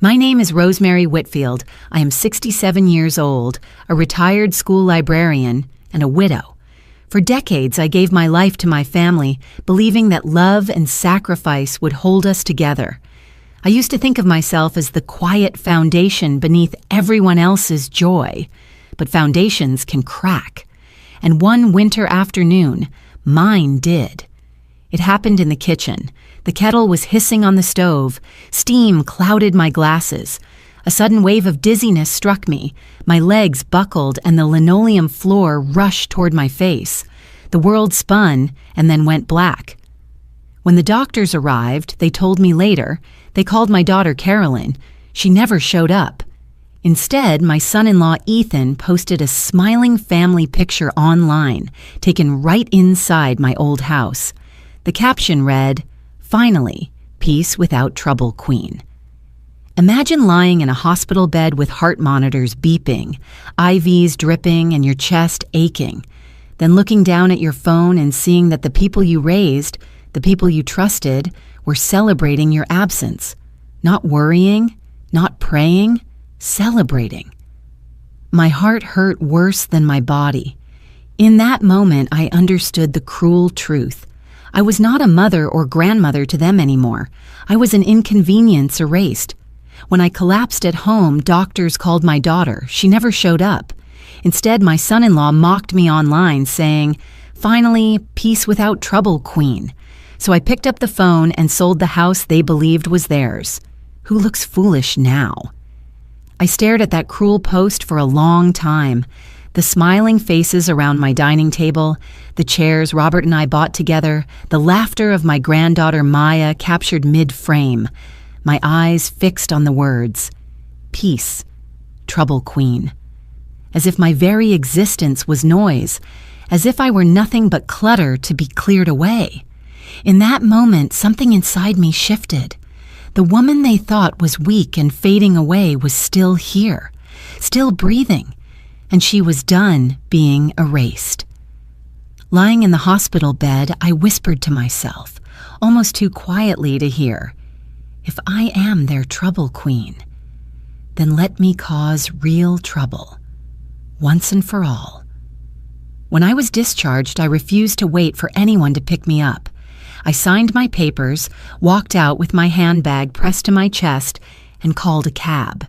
My name is Rosemary Whitfield. I am 67 years old, a retired school librarian, and a widow. For decades, I gave my life to my family, believing that love and sacrifice would hold us together. I used to think of myself as the quiet foundation beneath everyone else's joy. But foundations can crack. And one winter afternoon, mine did. It happened in the kitchen. The kettle was hissing on the stove. Steam clouded my glasses. A sudden wave of dizziness struck me. My legs buckled and the linoleum floor rushed toward my face. The world spun and then went black. When the doctors arrived, they told me later, they called my daughter Carolyn. She never showed up. Instead, my son-in-law Ethan posted a smiling family picture online, taken right inside my old house. The caption read, "Finally, peace without trouble, Queen." Imagine lying in a hospital bed with heart monitors beeping, IVs dripping, and your chest aching, then looking down at your phone and seeing that the people you raised, the people you trusted, were celebrating your absence. Not worrying, not praying, celebrating. My heart hurt worse than my body. In that moment, I understood the cruel truth. I was not a mother or grandmother to them anymore. I was an inconvenience erased. When I collapsed at home, doctors called my daughter. She never showed up. Instead, my son-in-law mocked me online, saying, "Finally, peace without trouble, Queen." So I picked up the phone and sold the house they believed was theirs. Who looks foolish now? I stared at that cruel post for a long time. The smiling faces around my dining table, the chairs Robert and I bought together, the laughter of my granddaughter Maya captured mid-frame, my eyes fixed on the words, "Peace, trouble, Queen." As if my very existence was noise, as if I were nothing but clutter to be cleared away. In that moment, something inside me shifted. The woman they thought was weak and fading away was still here, still breathing, and she was done being erased. Lying in the hospital bed, I whispered to myself, almost too quietly to hear, "If I am their trouble queen, then let me cause real trouble, once and for all." When I was discharged, I refused to wait for anyone to pick me up. I signed my papers, walked out with my handbag pressed to my chest, and called a cab.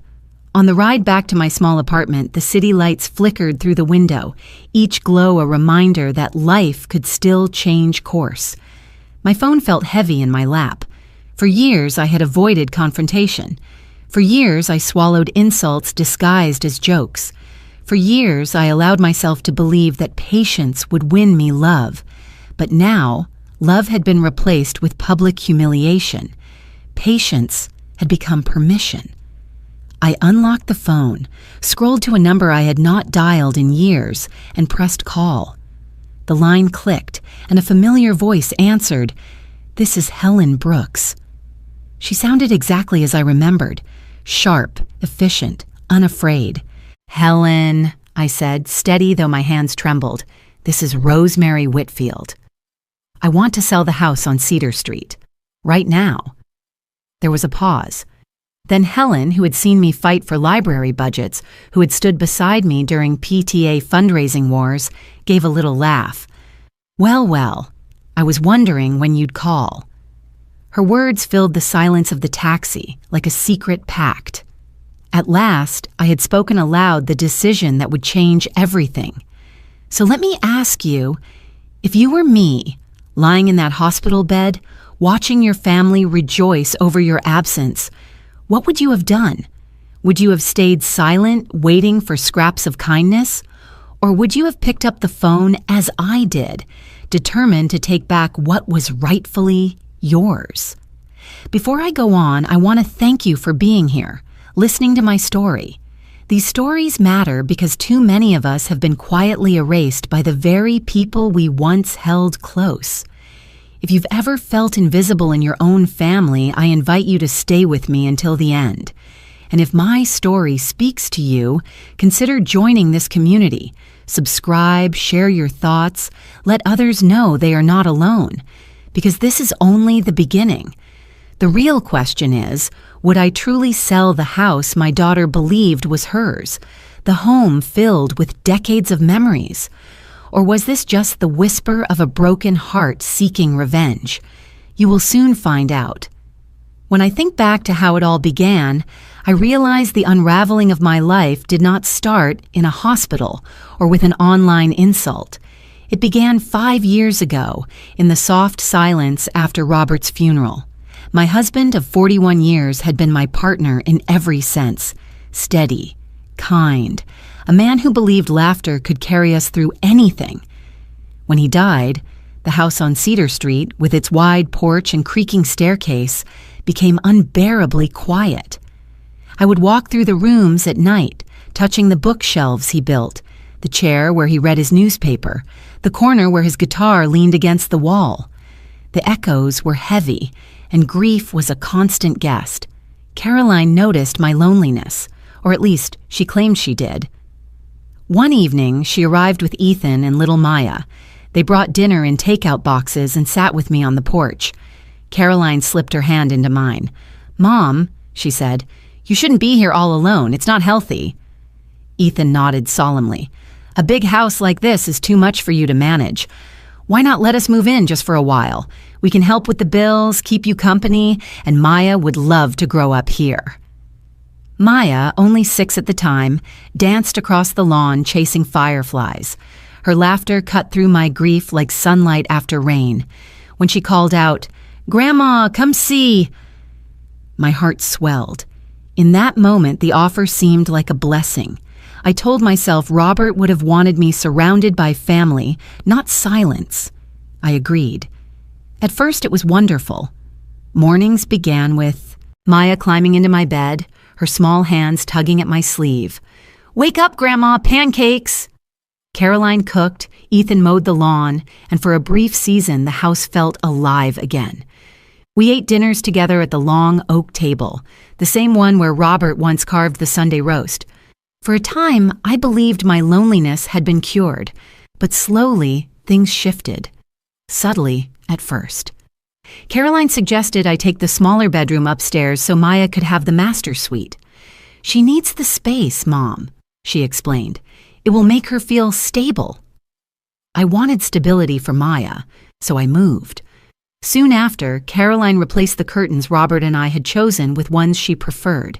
On the ride back to my small apartment, the city lights flickered through the window, each glow a reminder that life could still change course. My phone felt heavy in my lap. For years, I had avoided confrontation. For years, I swallowed insults disguised as jokes. For years, I allowed myself to believe that patience would win me love. But now, love had been replaced with public humiliation. Patience had become permission. I unlocked the phone, scrolled to a number I had not dialed in years, and pressed call. The line clicked, and a familiar voice answered, "This is Helen Brooks." She sounded exactly as I remembered, sharp, efficient, unafraid. "Helen," I said, steady though my hands trembled, "this is Rosemary Whitfield. I want to sell the house on Cedar Street. Right now." There was a pause. Then Helen, who had seen me fight for library budgets, who had stood beside me during PTA fundraising wars, gave a little laugh. Well, I was wondering when you'd call." Her words filled the silence of the taxi like a secret pact. At last, I had spoken aloud the decision that would change everything. "So let me ask you, if you were me, lying in that hospital bed, watching your family rejoice over your absence, what would you have done? Would you have stayed silent, waiting for scraps of kindness? Or would you have picked up the phone as I did, determined to take back what was rightfully yours? Before I go on, I want to thank you for being here, listening to my story. These stories matter because too many of us have been quietly erased by the very people we once held close. If you've ever felt invisible in your own family, I invite you to stay with me until the end. And if my story speaks to you, consider joining this community. Subscribe, share your thoughts, let others know they are not alone. Because this is only the beginning. The real question is, would I truly sell the house my daughter believed was hers, the home filled with decades of memories? Or was this just the whisper of a broken heart seeking revenge? You will soon find out. When I think back to how it all began, I realize the unraveling of my life did not start in a hospital or with an online insult. It began 5 years ago, in the soft silence after Robert's funeral. My husband of 41 years had been my partner in every sense. Steady, kind, a man who believed laughter could carry us through anything. When he died, the house on Cedar Street, with its wide porch and creaking staircase, became unbearably quiet. I would walk through the rooms at night, touching the bookshelves he built, the chair where he read his newspaper, the corner where his guitar leaned against the wall. The echoes were heavy, and grief was a constant guest. Caroline noticed my loneliness, or at least she claimed she did. One evening, she arrived with Ethan and little Maya. They brought dinner in takeout boxes and sat with me on the porch. Caroline slipped her hand into mine. "Mom," she said, "you shouldn't be here all alone. It's not healthy." Ethan nodded solemnly. "A big house like this is too much for you to manage. Why not let us move in just for a while? We can help with the bills, keep you company, and Maya would love to grow up here." Maya, only 6 at the time, danced across the lawn chasing fireflies. Her laughter cut through my grief like sunlight after rain. When she called out, "Grandma, come see!" my heart swelled. In that moment, the offer seemed like a blessing. I told myself Robert would have wanted me surrounded by family, not silence. I agreed. At first, it was wonderful. Mornings began with Maya climbing into my bed, her small hands tugging at my sleeve. "Wake up, Grandma, pancakes!" Caroline cooked, Ethan mowed the lawn, and for a brief season, the house felt alive again. We ate dinners together at the long oak table, the same one where Robert once carved the Sunday roast. For a time, I believed my loneliness had been cured, but slowly things shifted. Subtly, at first. Caroline suggested I take the smaller bedroom upstairs so Maya could have the master suite. "She needs the space, Mom," she explained. "It will make her feel stable." I wanted stability for Maya, so I moved. Soon after, Caroline replaced the curtains Robert and I had chosen with ones she preferred.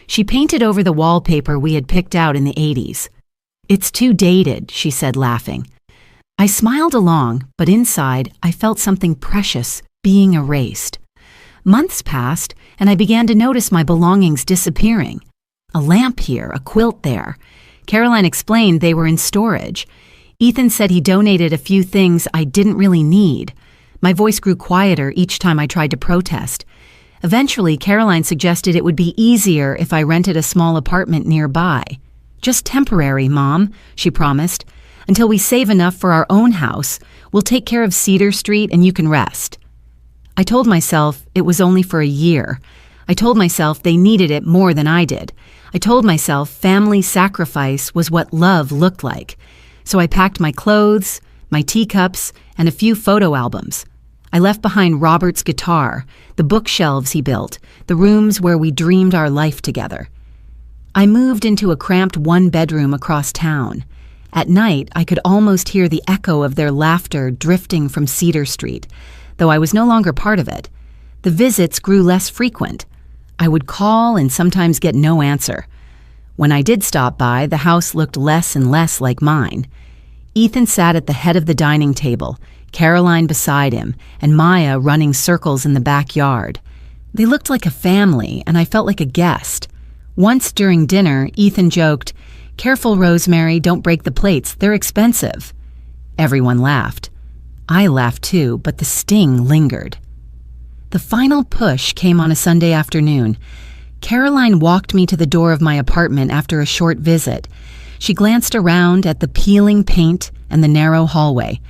She painted over the wallpaper we had picked out in the 80s. "It's too dated," she said, laughing. I smiled along, but inside I felt something precious being erased. Months passed, and I began to notice my belongings disappearing. A lamp here, a quilt there. Caroline explained they were in storage. Ethan said he donated a few things I didn't really need. My voice grew quieter each time I tried to protest. Eventually, Caroline suggested it would be easier if I rented a small apartment nearby. "Just temporary, Mom," she promised. "Until we save enough for our own house, we'll take care of Cedar Street and you can rest." I told myself it was only for a year. I told myself they needed it more than I did. I told myself family sacrifice was what love looked like. So I packed my clothes, my teacups, and a few photo albums. I left behind Robert's guitar, the bookshelves he built, the rooms where we dreamed our life together. I moved into a cramped one-bedroom across town. At night, I could almost hear the echo of their laughter drifting from Cedar Street, though I was no longer part of it. The visits grew less frequent. I would call and sometimes get no answer. When I did stop by, the house looked less and less like mine. Ethan sat at the head of the dining table, Caroline beside him, and Maya running circles in the backyard. They looked like a family, and I felt like a guest. Once during dinner, Ethan joked, "Careful, Rosemary, don't break the plates, they're expensive." Everyone laughed. I laughed too, but the sting lingered. The final push came on a Sunday afternoon. Caroline walked me to the door of my apartment after a short visit. She glanced around at the peeling paint and the narrow hallway.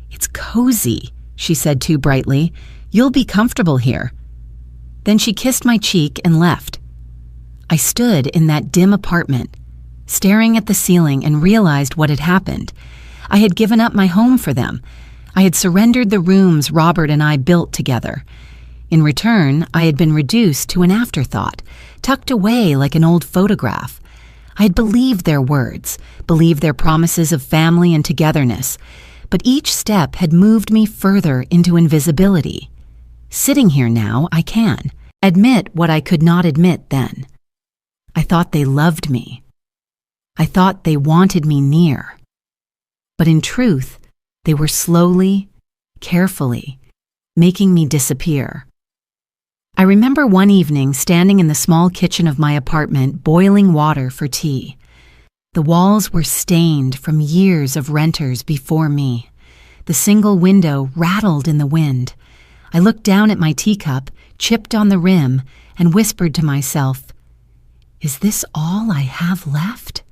"It's cozy," she said too brightly. "You'll be comfortable here." Then she kissed my cheek and left. I stood in that dim apartment, staring at the ceiling, and realized what had happened. I had given up my home for them. I had surrendered the rooms Robert and I built together. In return, I had been reduced to an afterthought, tucked away like an old photograph. I had believed their words, believed their promises of family and togetherness, but each step had moved me further into invisibility. Sitting here now, I can admit what I could not admit then. I thought they loved me. I thought they wanted me near. But in truth, they were slowly, carefully, making me disappear. I remember one evening standing in the small kitchen of my apartment boiling water for tea. The walls were stained from years of renters before me. The single window rattled in the wind. I looked down at my teacup, chipped on the rim, and whispered to myself, "Is this all I have left?"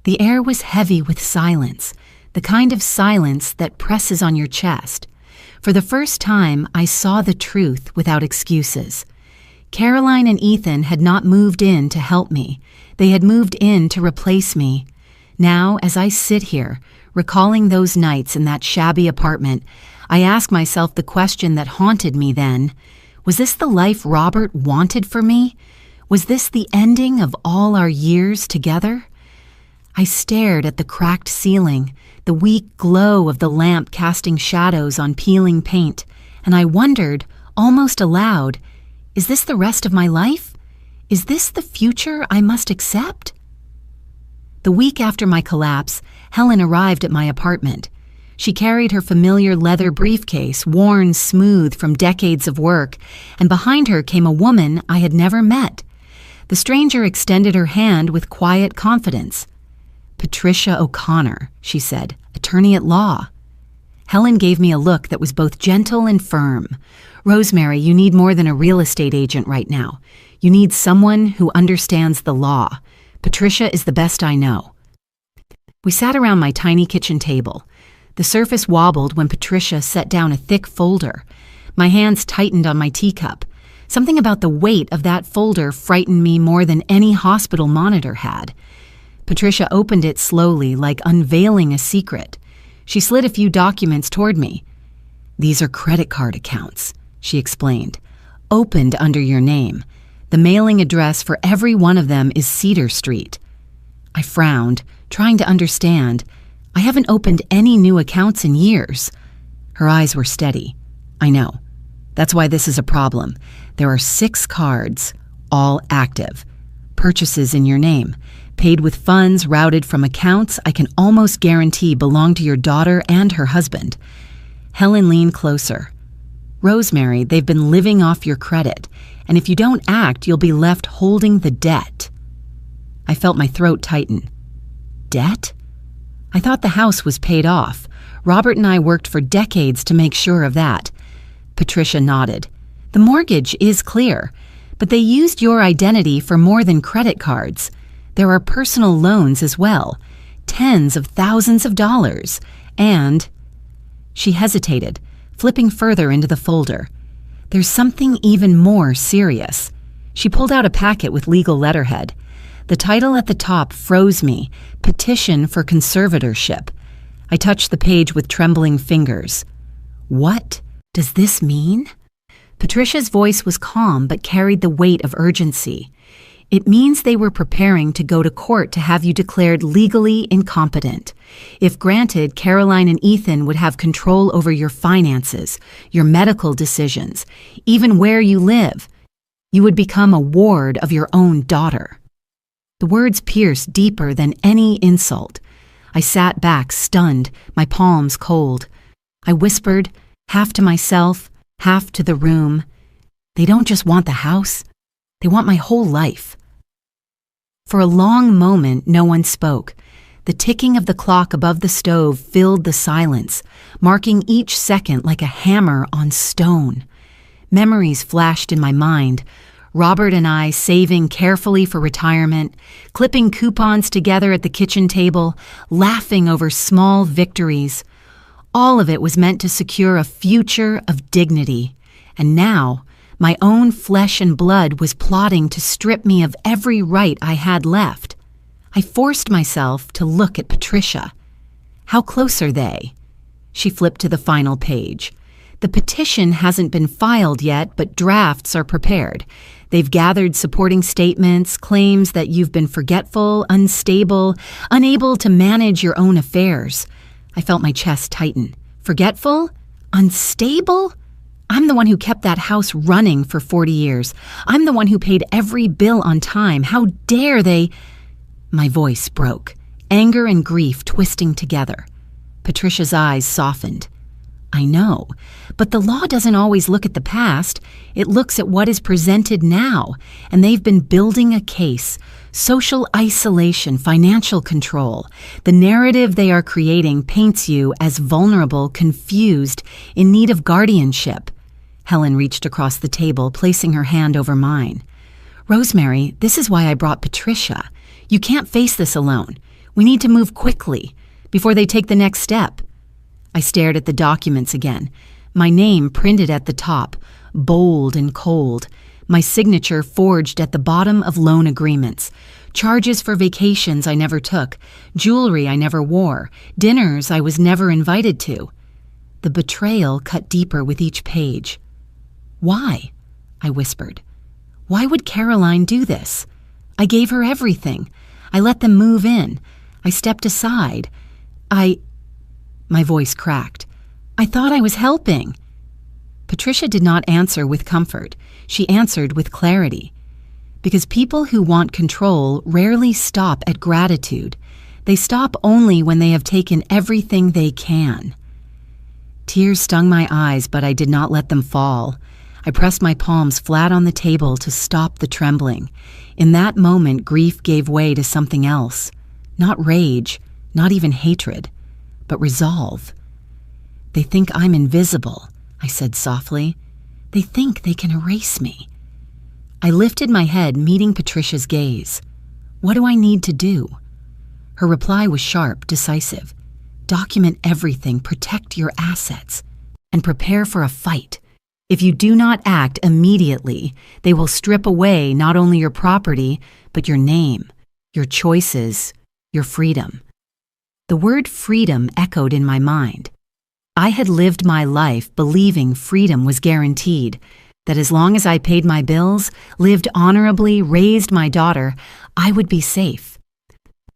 The air was heavy with silence, the kind of silence that presses on your chest. For the first time, I saw the truth without excuses. Caroline and Ethan had not moved in to help me. They had moved in to replace me. Now, as I sit here, recalling those nights in that shabby apartment, I ask myself the question that haunted me then. Was this the life Robert wanted for me? Was this the ending of all our years together? I stared at the cracked ceiling, the weak glow of the lamp casting shadows on peeling paint, and I wondered, almost aloud, is this the rest of my life? Is this the future I must accept? The week after my collapse, Helen arrived at my apartment. She carried her familiar leather briefcase, worn smooth from decades of work, and behind her came a woman I had never met. The stranger extended her hand with quiet confidence. "Patricia O'Connor," she said, "attorney at law." Helen gave me a look that was both gentle and firm. "Rosemary, you need more than a real estate agent right now. You need someone who understands the law. Patricia is the best I know." We sat around my tiny kitchen table. The surface wobbled when Patricia set down a thick folder. My hands tightened on my teacup. Something about the weight of that folder frightened me more than any hospital monitor had. Patricia opened it slowly, like unveiling a secret. She slid a few documents toward me. "These are credit card accounts," she explained. "Opened under your name. The mailing address for every one of them is Cedar Street." I frowned, trying to understand. "I haven't opened any new accounts in years." Her eyes were steady. "I know. That's why this is a problem. There are 6 cards, all active. Purchases in your name. Paid with funds routed from accounts I can almost guarantee belong to your daughter and her husband." Helen leaned closer. "Rosemary, they've been living off your credit, and if you don't act, you'll be left holding the debt." I felt my throat tighten. Debt? I thought the house was paid off. Robert and I worked for decades to make sure of that. Patricia nodded. "The mortgage is clear, but they used your identity for more than credit cards. There are personal loans as well, tens of thousands of dollars, and—" She hesitated, flipping further into the folder. "There's something even more serious." She pulled out a packet with legal letterhead. The title at the top froze me, "Petition for Conservatorship." I touched the page with trembling fingers. "What does this mean?" Patricia's voice was calm but carried the weight of urgency. "It means they were preparing to go to court to have you declared legally incompetent. If granted, Caroline and Ethan would have control over your finances, your medical decisions, even where you live. You would become a ward of your own daughter." The words pierced deeper than any insult. I sat back, stunned, my palms cold. I whispered, half to myself, half to the room, "They don't just want the house. They want my whole life." For a long moment, no one spoke. The ticking of the clock above the stove filled the silence, marking each second like a hammer on stone. Memories flashed in my mind. Robert and I saving carefully for retirement, clipping coupons together at the kitchen table, laughing over small victories. All of it was meant to secure a future of dignity. And now, my own flesh and blood was plotting to strip me of every right I had left. I forced myself to look at Patricia. How close are they? She flipped to the final page. The petition hasn't been filed yet, but drafts are prepared. They've gathered supporting statements, claims that you've been forgetful, unstable, unable to manage your own affairs. I felt my chest tighten. Forgetful? Unstable? I'm the one who kept that house running for 40 years. I'm the one who paid every bill on time. How dare they? My voice broke, anger and grief twisting together. Patricia's eyes softened. I know, but the law doesn't always look at the past. It looks at what is presented now, and they've been building a case. Social isolation, financial control. The narrative they are creating paints you as vulnerable, confused, in need of guardianship. Helen reached across the table, placing her hand over mine. Rosemary, this is why I brought Patricia. You can't face this alone. We need to move quickly, before they take the next step. I stared at the documents again, my name printed at the top, bold and cold, my signature forged at the bottom of loan agreements, charges for vacations I never took, jewelry I never wore, dinners I was never invited to. The betrayal cut deeper with each page. Why? I whispered. Why would Caroline do this? I gave her everything. I let them move in. I stepped aside. My voice cracked. I thought I was helping. Patricia did not answer with comfort. She answered with clarity. Because people who want control rarely stop at gratitude. They stop only when they have taken everything they can. Tears stung my eyes, but I did not let them fall. I pressed my palms flat on the table to stop the trembling. In that moment, grief gave way to something else. Not rage, not even hatred, but resolve. They think I'm invisible, I said softly. They think they can erase me. I lifted my head, meeting Patricia's gaze. What do I need to do? Her reply was sharp, decisive. Document everything, protect your assets, and prepare for a fight. If you do not act immediately, they will strip away not only your property, but your name, your choices, your freedom. The word freedom echoed in my mind. I had lived my life believing freedom was guaranteed, that as long as I paid my bills, lived honorably, raised my daughter, I would be safe.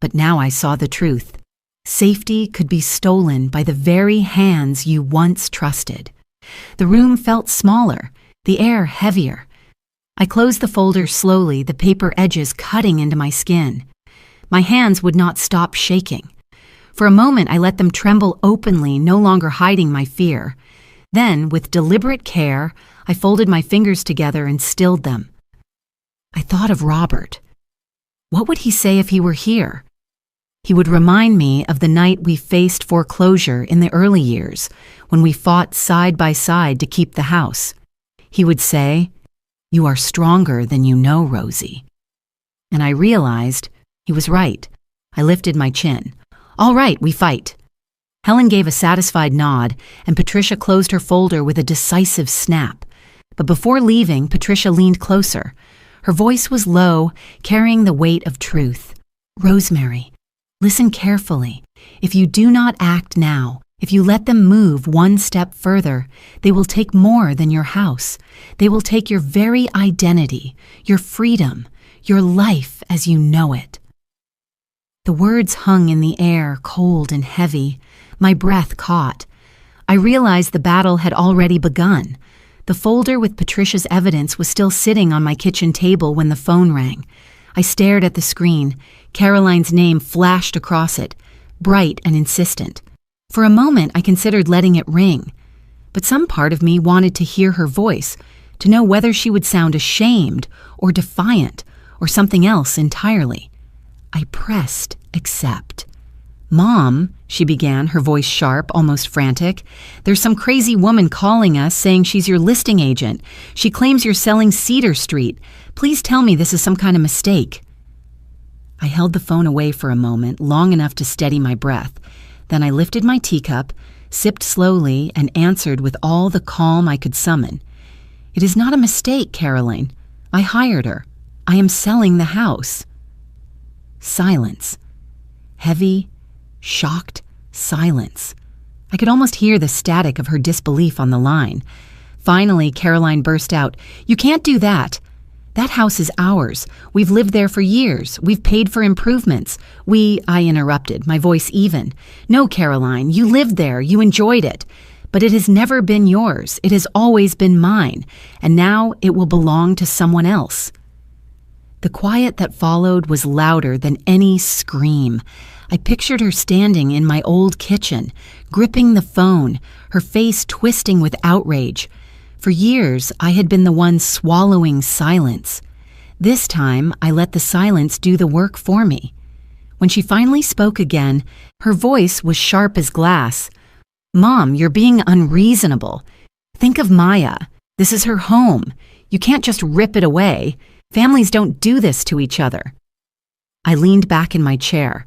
But now I saw the truth. Safety could be stolen by the very hands you once trusted. The room felt smaller, the air heavier. I closed the folder slowly, the paper edges cutting into my skin. My hands would not stop shaking. For a moment, I let them tremble openly, no longer hiding my fear. Then, with deliberate care, I folded my fingers together and stilled them. I thought of Robert. What would he say if he were here? He would remind me of the night we faced foreclosure in the early years, when we fought side by side to keep the house. He would say, "You are stronger than you know, Rosie." And I realized he was right. I lifted my chin. All right, we fight. Helen gave a satisfied nod, and Patricia closed her folder with a decisive snap. But before leaving, Patricia leaned closer. Her voice was low, carrying the weight of truth. Rosemary, listen carefully. If you do not act now, if you let them move one step further, they will take more than your house. They will take your very identity, your freedom, your life as you know it. The words hung in the air, cold and heavy. My breath caught. I realized the battle had already begun. The folder with Patricia's evidence was still sitting on my kitchen table when the phone rang. I stared at the screen. Caroline's name flashed across it, bright and insistent. For a moment, I considered letting it ring. But some part of me wanted to hear her voice, to know whether she would sound ashamed or defiant or something else entirely. I pressed accept. "Mom," she began, her voice sharp, almost frantic, "there's some crazy woman calling us saying she's your listing agent. She claims you're selling Cedar Street. Please tell me this is some kind of mistake." I held the phone away for a moment, long enough to steady my breath. Then I lifted my teacup, sipped slowly, and answered with all the calm I could summon. "It is not a mistake, Caroline. I hired her. I am selling the house." Silence. Heavy, shocked silence. I could almost hear the static of her disbelief on the line. Finally, Caroline burst out, "You can't do that. That house is ours. We've lived there for years. We've paid for improvements. I interrupted, my voice even. "No, Caroline, you lived there. You enjoyed it. But it has never been yours. It has always been mine. And now it will belong to someone else." The quiet that followed was louder than any scream. I pictured her standing in my old kitchen, gripping the phone, her face twisting with outrage. For years, I had been the one swallowing silence. This time, I let the silence do the work for me. When she finally spoke again, her voice was sharp as glass. "Mom, you're being unreasonable. Think of Maya. This is her home. You can't just rip it away. Families don't do this to each other." I leaned back in my chair.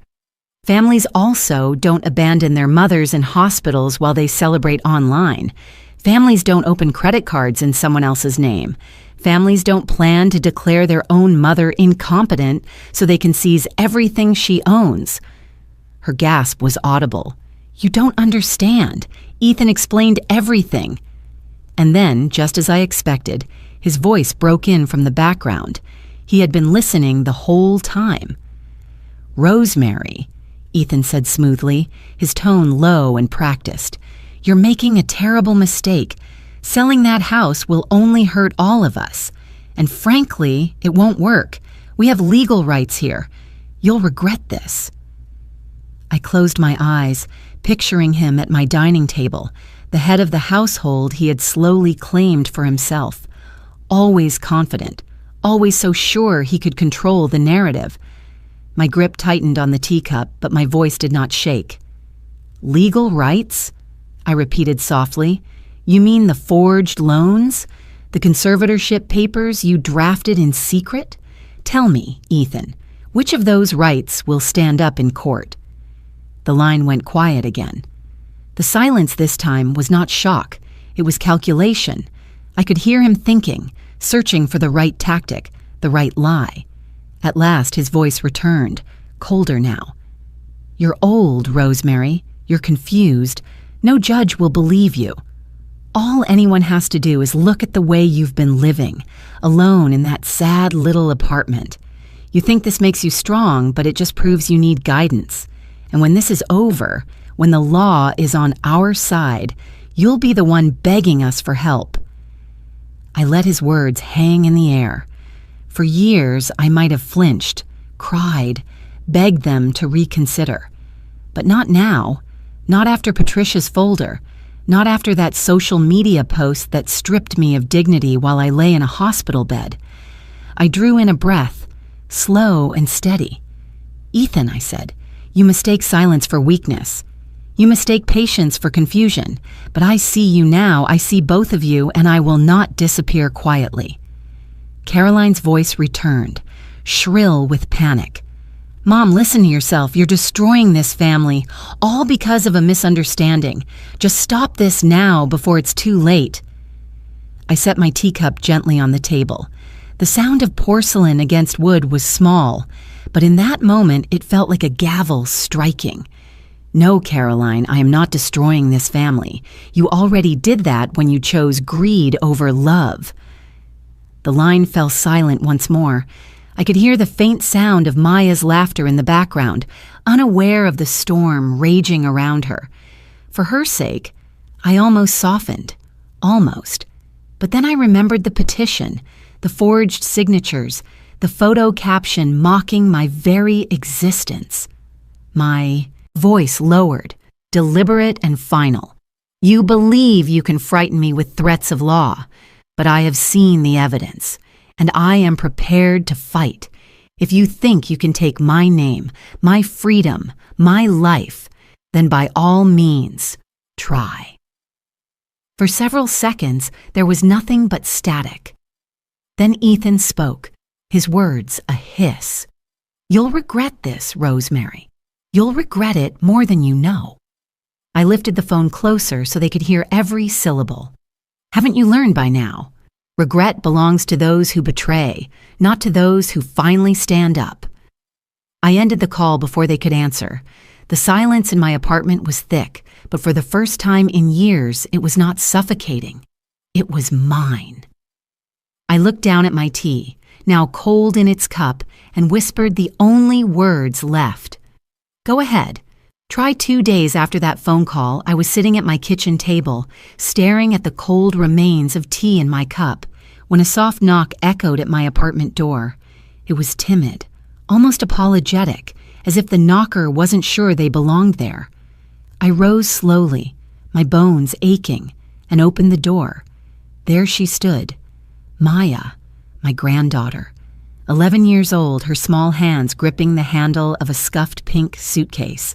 Families also don't abandon their mothers in hospitals while they celebrate online. Families don't open credit cards in someone else's name. Families don't plan to declare their own mother incompetent so they can seize everything she owns. Her gasp was audible. "You don't understand. Ethan explained everything." And then, just as I expected, his voice broke in from the background. He had been listening the whole time. "Rosemary," Ethan said smoothly, his tone low and practiced, "you're making a terrible mistake. Selling that house will only hurt all of us. And frankly, it won't work. We have legal rights here. You'll regret this." I closed my eyes, picturing him at my dining table, the head of the household he had slowly claimed for himself. Always confident, always so sure he could control the narrative. My grip tightened on the teacup, but my voice did not shake. "Legal rights?" I repeated softly. "You mean the forged loans? The conservatorship papers you drafted in secret? Tell me, Ethan, which of those rights will stand up in court?" The line went quiet again. The silence this time was not shock. It was calculation. I could hear him thinking, searching for the right tactic, the right lie. At last his voice returned, colder now. "You're old, Rosemary. You're confused. No judge will believe you. All anyone has to do is look at the way you've been living, alone in that sad little apartment. You think this makes you strong, but it just proves you need guidance. And when this is over, when the law is on our side, you'll be the one begging us for help." I let his words hang in the air. For years, I might have flinched, cried, begged them to reconsider. But not now, not after Patricia's folder, not after that social media post that stripped me of dignity while I lay in a hospital bed. I drew in a breath, slow and steady. "Ethan," I said, "you mistake silence for weakness. You mistake patience for confusion. But I see you now, I see both of you, and I will not disappear quietly." Caroline's voice returned, shrill with panic. "Mom, listen to yourself. You're destroying this family, all because of a misunderstanding. Just stop this now before it's too late." I set my teacup gently on the table. The sound of porcelain against wood was small, but in that moment it felt like a gavel striking. "No, Caroline, I am not destroying this family. You already did that when you chose greed over love." The line fell silent once more. I could hear the faint sound of Maya's laughter in the background, unaware of the storm raging around her. For her sake, I almost softened. Almost. But then I remembered the petition, the forged signatures, the photo caption mocking my very existence. My voice lowered, deliberate and final. "You believe you can frighten me with threats of law. But I have seen the evidence, and I am prepared to fight. If you think you can take my name, my freedom, my life, then by all means, try." For several seconds, there was nothing but static. Then Ethan spoke, his words a hiss. "You'll regret this, Rosemary. You'll regret it more than you know." I lifted the phone closer so they could hear every syllable. "Haven't you learned by now? Regret belongs to those who betray, not to those who finally stand up." I ended the call before they could answer. The silence in my apartment was thick, but for the first time in years, it was not suffocating. It was mine. I looked down at my tea, now cold in its cup, and whispered the only words left. Go ahead. Try 2 days after that phone call, I was sitting at my kitchen table, staring at the cold remains of tea in my cup, when a soft knock echoed at my apartment door. It was timid, almost apologetic, as if the knocker wasn't sure they belonged there. I rose slowly, my bones aching, and opened the door. There she stood, Maya, my granddaughter, 11 years old, her small hands gripping the handle of a scuffed pink suitcase.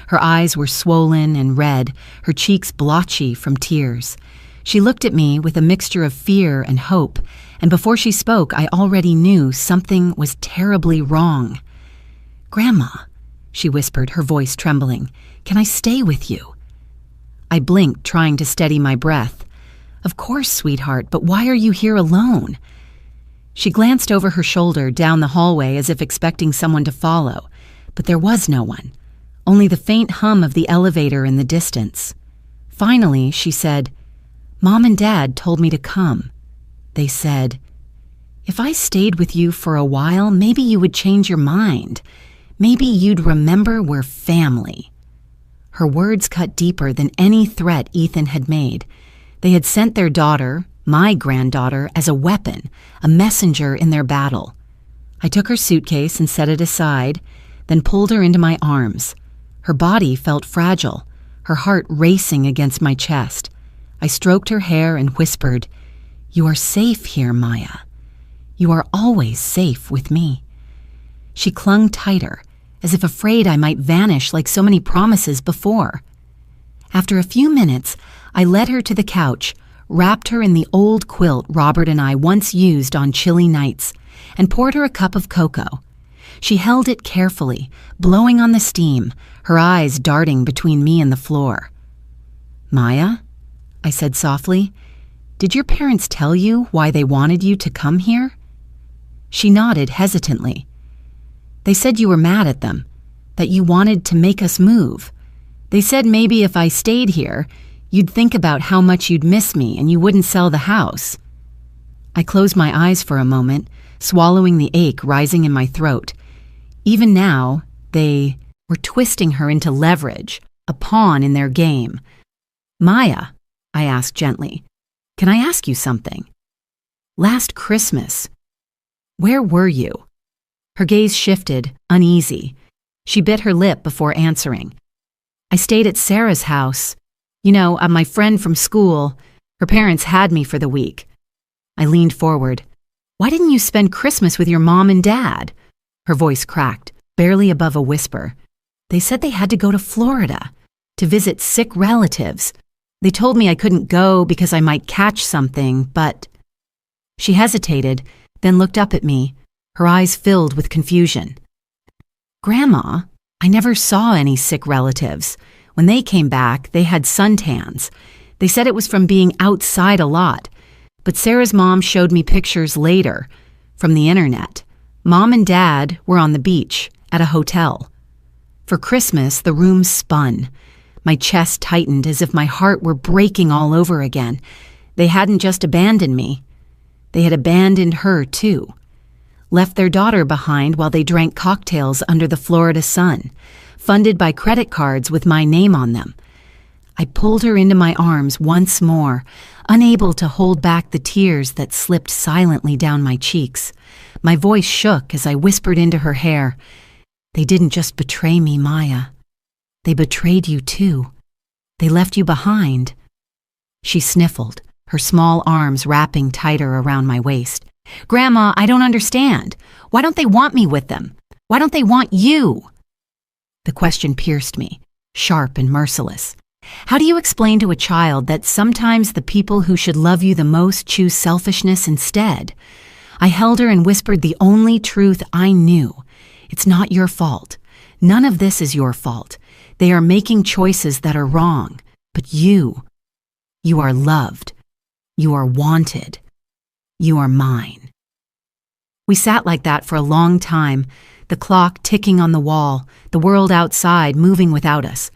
Her eyes were swollen and red, her cheeks blotchy from tears. She looked at me with a mixture of fear and hope, and before she spoke, I already knew something was terribly wrong. "Grandma," she whispered, her voice trembling, "can I stay with you?" I blinked, trying to steady my breath. "Of course, sweetheart, but why are you here alone?" She glanced over her shoulder down the hallway as if expecting someone to follow, but there was no one, only the faint hum of the elevator in the distance. Finally, she said, "Mom and Dad told me to come. They said, if I stayed with you for a while, maybe you would change your mind. Maybe you'd remember we're family." Her words cut deeper than any threat Ethan had made. They had sent their daughter, my granddaughter, as a weapon, a messenger in their battle. I took her suitcase and set it aside, then pulled her into my arms. Her body felt fragile, her heart racing against my chest. I stroked her hair and whispered, "You are safe here, Maya. You are always safe with me." She clung tighter, as if afraid I might vanish like so many promises before. After a few minutes, I led her to the couch, wrapped her in the old quilt Robert and I once used on chilly nights, and poured her a cup of cocoa. She held it carefully, blowing on the steam, her eyes darting between me and the floor. "Maya," I said softly, "did your parents tell you why they wanted you to come here?" She nodded hesitantly. "They said you were mad at them, that you wanted to make us move. They said maybe if I stayed here, you'd think about how much you'd miss me and you wouldn't sell the house." I closed my eyes for a moment, swallowing the ache rising in my throat. Even now, they were twisting her into leverage, a pawn in their game. "Maya," I asked gently, "can I ask you something? Last Christmas, where were you?" Her gaze shifted, uneasy. She bit her lip before answering. "I stayed at Sarah's house. You know, my friend from school. Her parents had me for the week." I leaned forward. "Why didn't you spend Christmas with your mom and dad?" Her voice cracked, barely above a whisper. "They said they had to go to Florida to visit sick relatives. They told me I couldn't go because I might catch something, but..." She hesitated, then looked up at me, her eyes filled with confusion. "Grandma, I never saw any sick relatives. When they came back, they had suntans. They said it was from being outside a lot. But Sarah's mom showed me pictures later, from the internet. Mom and Dad were on the beach, at a hotel. For Christmas, the room spun. My chest tightened as if my heart were breaking all over again. They hadn't just abandoned me. They had abandoned her, too. Left their daughter behind while they drank cocktails under the Florida sun, funded by credit cards with my name on them. I pulled her into my arms once more, unable to hold back the tears that slipped silently down my cheeks. My voice shook as I whispered into her hair, "They didn't just betray me, Maya. They betrayed you too. They left you behind." She sniffled, her small arms wrapping tighter around my waist. "Grandma, I don't understand. Why don't they want me with them? Why don't they want you?" The question pierced me, sharp and merciless. How do you explain to a child that sometimes the people who should love you the most choose selfishness instead? I held her and whispered the only truth I knew. It's not your fault. None of this is your fault. They are making choices that are wrong. But you are loved. You are wanted. You are mine. We sat like that for a long time, the clock ticking on the wall, the world outside moving without us.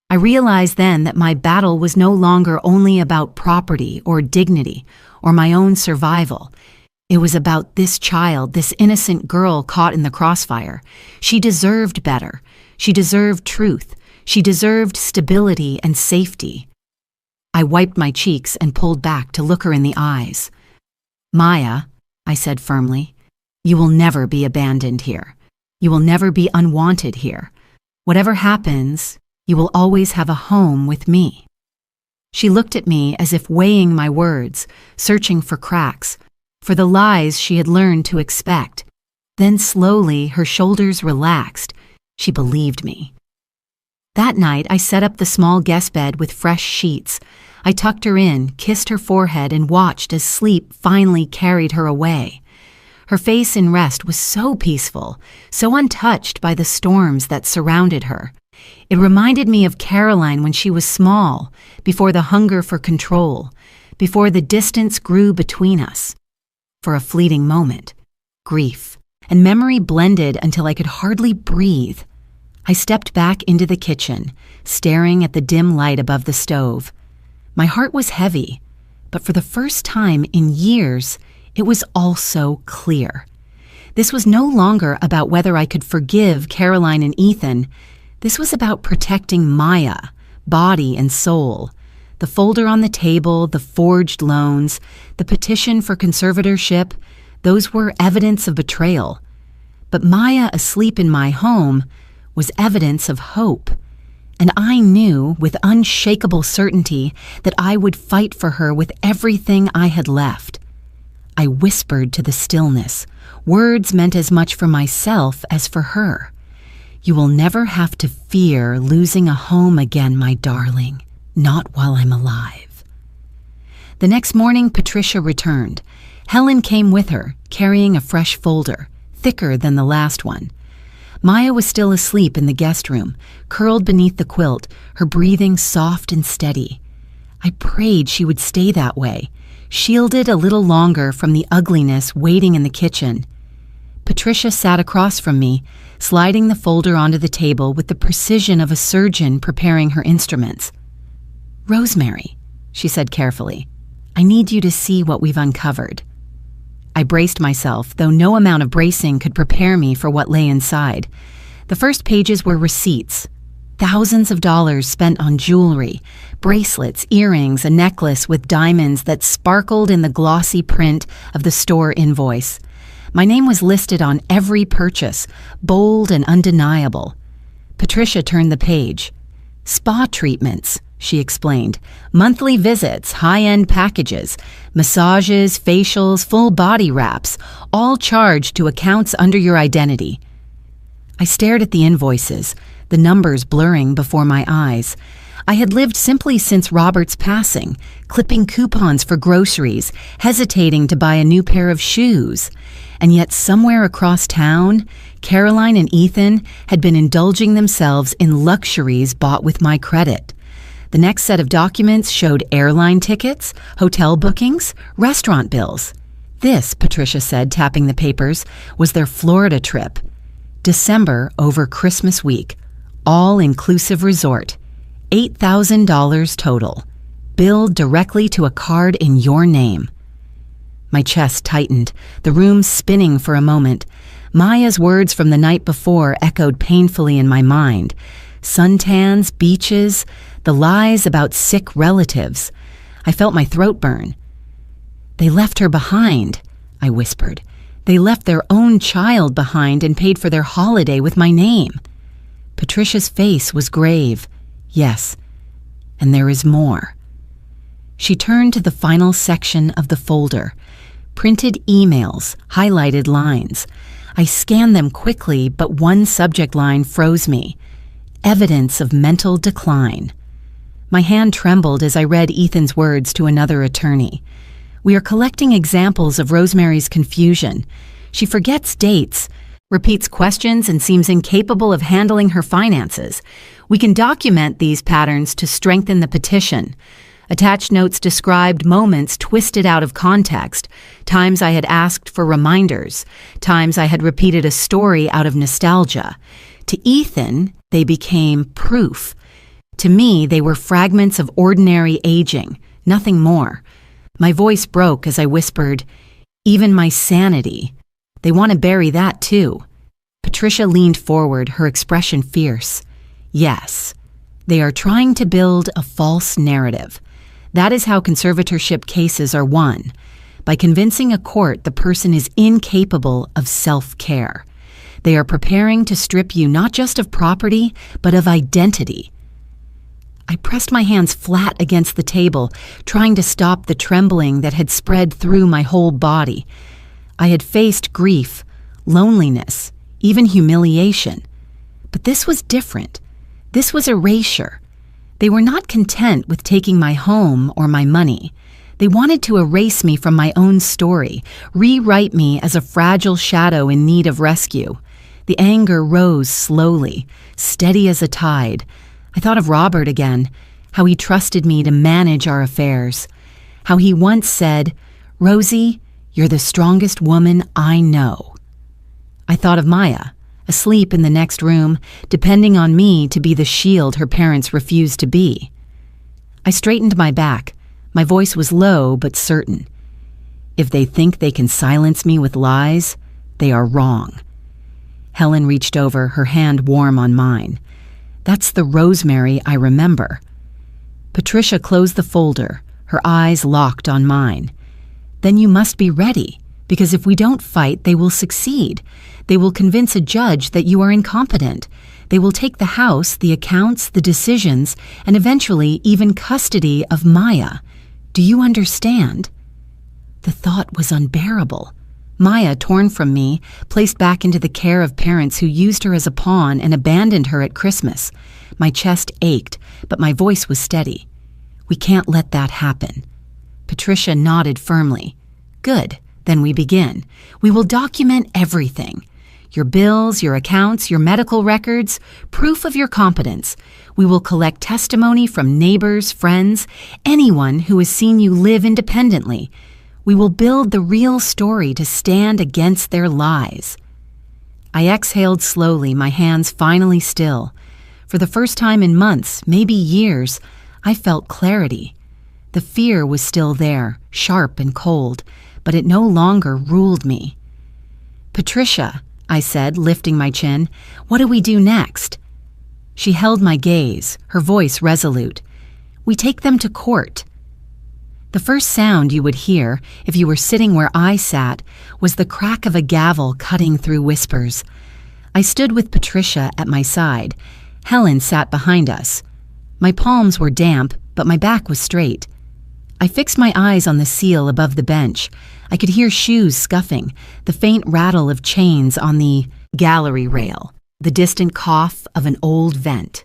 I realized then that my battle was no longer only about property or dignity or my own survival. It was about this child, this innocent girl caught in the crossfire. She deserved better. She deserved truth. She deserved stability and safety. I wiped my cheeks and pulled back to look her in the eyes. "Maya," I said firmly, "you will never be abandoned here. You will never be unwanted here. Whatever happens, you will always have a home with me." She looked at me as if weighing my words, searching for cracks, for the lies she had learned to expect. Then slowly her shoulders relaxed. She believed me. That night I set up the small guest bed with fresh sheets. I tucked her in, kissed her forehead, and watched as sleep finally carried her away. Her face in rest was so peaceful, so untouched by the storms that surrounded her. It reminded me of Caroline when she was small, before the hunger for control, before the distance grew between us. For a fleeting moment, grief and memory blended until I could hardly breathe. I stepped back into the kitchen, staring at the dim light above the stove. My heart was heavy, but for the first time in years, it was also clear. This was no longer about whether I could forgive Caroline and Ethan. This was about protecting Maya, body and soul. The folder on the table, the forged loans, the petition for conservatorship, those were evidence of betrayal. But Maya asleep in my home was evidence of hope. And I knew with unshakable certainty that I would fight for her with everything I had left. I whispered to the stillness. Words meant as much for myself as for her. "You will never have to fear losing a home again, my darling. Not while I'm alive." The next morning, Patricia returned. Helen came with her, carrying a fresh folder, thicker than the last one. Maya was still asleep in the guest room, curled beneath the quilt, her breathing soft and steady. I prayed she would stay that way, shielded a little longer from the ugliness waiting in the kitchen. Patricia sat across from me, sliding the folder onto the table with the precision of a surgeon preparing her instruments. "Rosemary," she said carefully, "I need you to see what we've uncovered." I braced myself, though no amount of bracing could prepare me for what lay inside. The first pages were receipts. Thousands of dollars spent on jewelry, bracelets, earrings, a necklace with diamonds that sparkled in the glossy print of the store invoice. My name was listed on every purchase, bold and undeniable. Patricia turned the page. "Spa treatments," she explained. "Monthly visits, high-end packages, massages, facials, full body wraps, all charged to accounts under your identity." I stared at the invoices, the numbers blurring before my eyes. I had lived simply since Robert's passing, clipping coupons for groceries, hesitating to buy a new pair of shoes. And yet somewhere across town, Caroline and Ethan had been indulging themselves in luxuries bought with my credit. The next set of documents showed airline tickets, hotel bookings, restaurant bills. This, Patricia said, tapping the papers, was their Florida trip. December over Christmas week, all-inclusive resort, $8,000 total, billed directly to a card in your name. My chest tightened, the room spinning for a moment. Maya's words from the night before echoed painfully in my mind. Suntans, beaches, the lies about sick relatives. I felt my throat burn. "They left her behind," I whispered. "They left their own child behind and paid for their holiday with my name." Patricia's face was grave. "Yes, and there is more." She turned to the final section of the folder. Printed emails, highlighted lines. I scanned them quickly, but one subject line froze me. Evidence of mental decline. My hand trembled as I read Ethan's words to another attorney. "We are collecting examples of Rosemary's confusion. She forgets dates, repeats questions, and seems incapable of handling her finances. We can document these patterns to strengthen the petition. Attached notes described moments twisted out of context, times I had asked for reminders, times I had repeated a story out of nostalgia. To Ethan, they became proof. To me, they were fragments of ordinary aging, nothing more. My voice broke as I whispered, "Even my sanity. They want to bury that too." Patricia leaned forward, her expression fierce. "Yes, they are trying to build a false narrative. That is how conservatorship cases are won, by convincing a court the person is incapable of self-care. They are preparing to strip you not just of property, but of identity." I pressed my hands flat against the table, trying to stop the trembling that had spread through my whole body. I had faced grief, loneliness, even humiliation. But this was different. This was erasure. They were not content with taking my home or my money. They wanted to erase me from my own story, rewrite me as a fragile shadow in need of rescue. The anger rose slowly, steady as a tide. I thought of Robert again, how he trusted me to manage our affairs, how he once said, "Rosie, you're the strongest woman I know." I thought of Maya, asleep in the next room, depending on me to be the shield her parents refused to be. I straightened my back. My voice was low but certain. If they think they can silence me with lies, they are wrong. Helen reached over, her hand warm on mine. "That's the Rosemary I remember." Patricia closed the folder, her eyes locked on mine. "Then you must be ready, because if we don't fight, they will succeed. They will convince a judge that you are incompetent. They will take the house, the accounts, the decisions, and eventually even custody of Maya. Do you understand?" The thought was unbearable. Maya, torn from me, placed back into the care of parents who used her as a pawn and abandoned her at Christmas. My chest ached, but my voice was steady. "We can't let that happen." Patricia nodded firmly. "Good, then we begin. We will document everything. Your bills, your accounts, your medical records, proof of your competence. We will collect testimony from neighbors, friends, anyone who has seen you live independently. We will build the real story to stand against their lies." I exhaled slowly, my hands finally still. For the first time in months, maybe years, I felt clarity. The fear was still there, sharp and cold, but it no longer ruled me. "Patricia," I said, lifting my chin, "what do we do next?" She held my gaze, her voice resolute. "We take them to court." The first sound you would hear, if you were sitting where I sat, was the crack of a gavel cutting through whispers. I stood with Patricia at my side. Helen sat behind us. My palms were damp, but my back was straight. I fixed my eyes on the seal above the bench. I could hear shoes scuffing, the faint rattle of chains on the gallery rail, the distant cough of an old vent.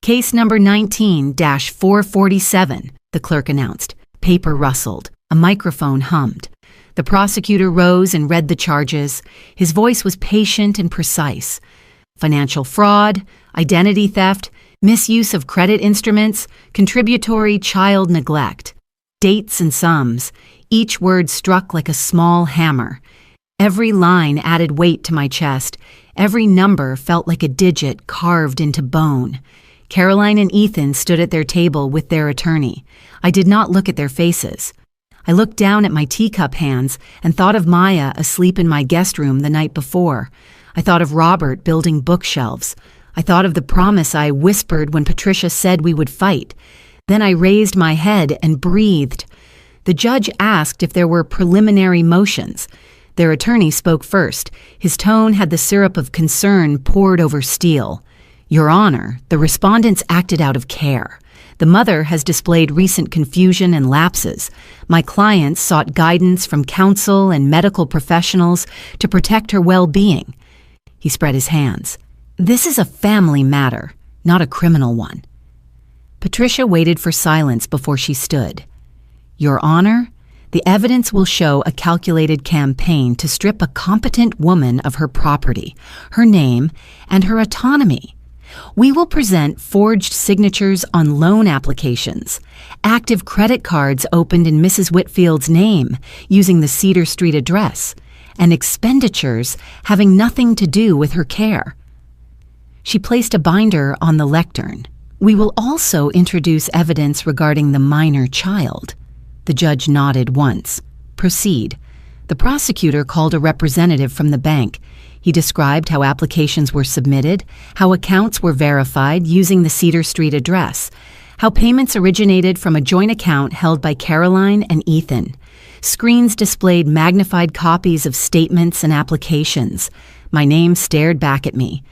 "Case number 19-447, the clerk announced. Paper rustled. A microphone hummed. The prosecutor rose and read the charges. His voice was patient and precise. Financial fraud, identity theft, misuse of credit instruments, contributory child neglect. Dates and sums. Each word struck like a small hammer. Every line added weight to my chest. Every number felt like a digit carved into bone. Caroline and Ethan stood at their table with their attorney. I did not look at their faces. I looked down at my teacup hands and thought of Maya asleep in my guest room the night before. I thought of Robert building bookshelves. I thought of the promise I whispered when Patricia said we would fight. Then I raised my head and breathed. The judge asked if there were preliminary motions. Their attorney spoke first. His tone had the syrup of concern poured over steel. "Your Honor, the respondents acted out of care. The mother has displayed recent confusion and lapses. My clients sought guidance from counsel and medical professionals to protect her well-being." He spread his hands. "This is a family matter, not a criminal one." Patricia waited for silence before she stood. "Your Honor, the evidence will show a calculated campaign to strip a competent woman of her property, her name, and her autonomy. We will present forged signatures on loan applications, active credit cards opened in Mrs. Whitfield's name using the Cedar Street address, and expenditures having nothing to do with her care. She placed a binder on the lectern. We will also introduce evidence regarding the minor child. The judge nodded once. Proceed. The prosecutor called a representative from the bank. He described how applications were submitted, how accounts were verified using the Cedar Street address, how payments originated from a joint account held by Caroline and Ethan. Screens displayed magnified copies of statements and applications. My name stared back at me.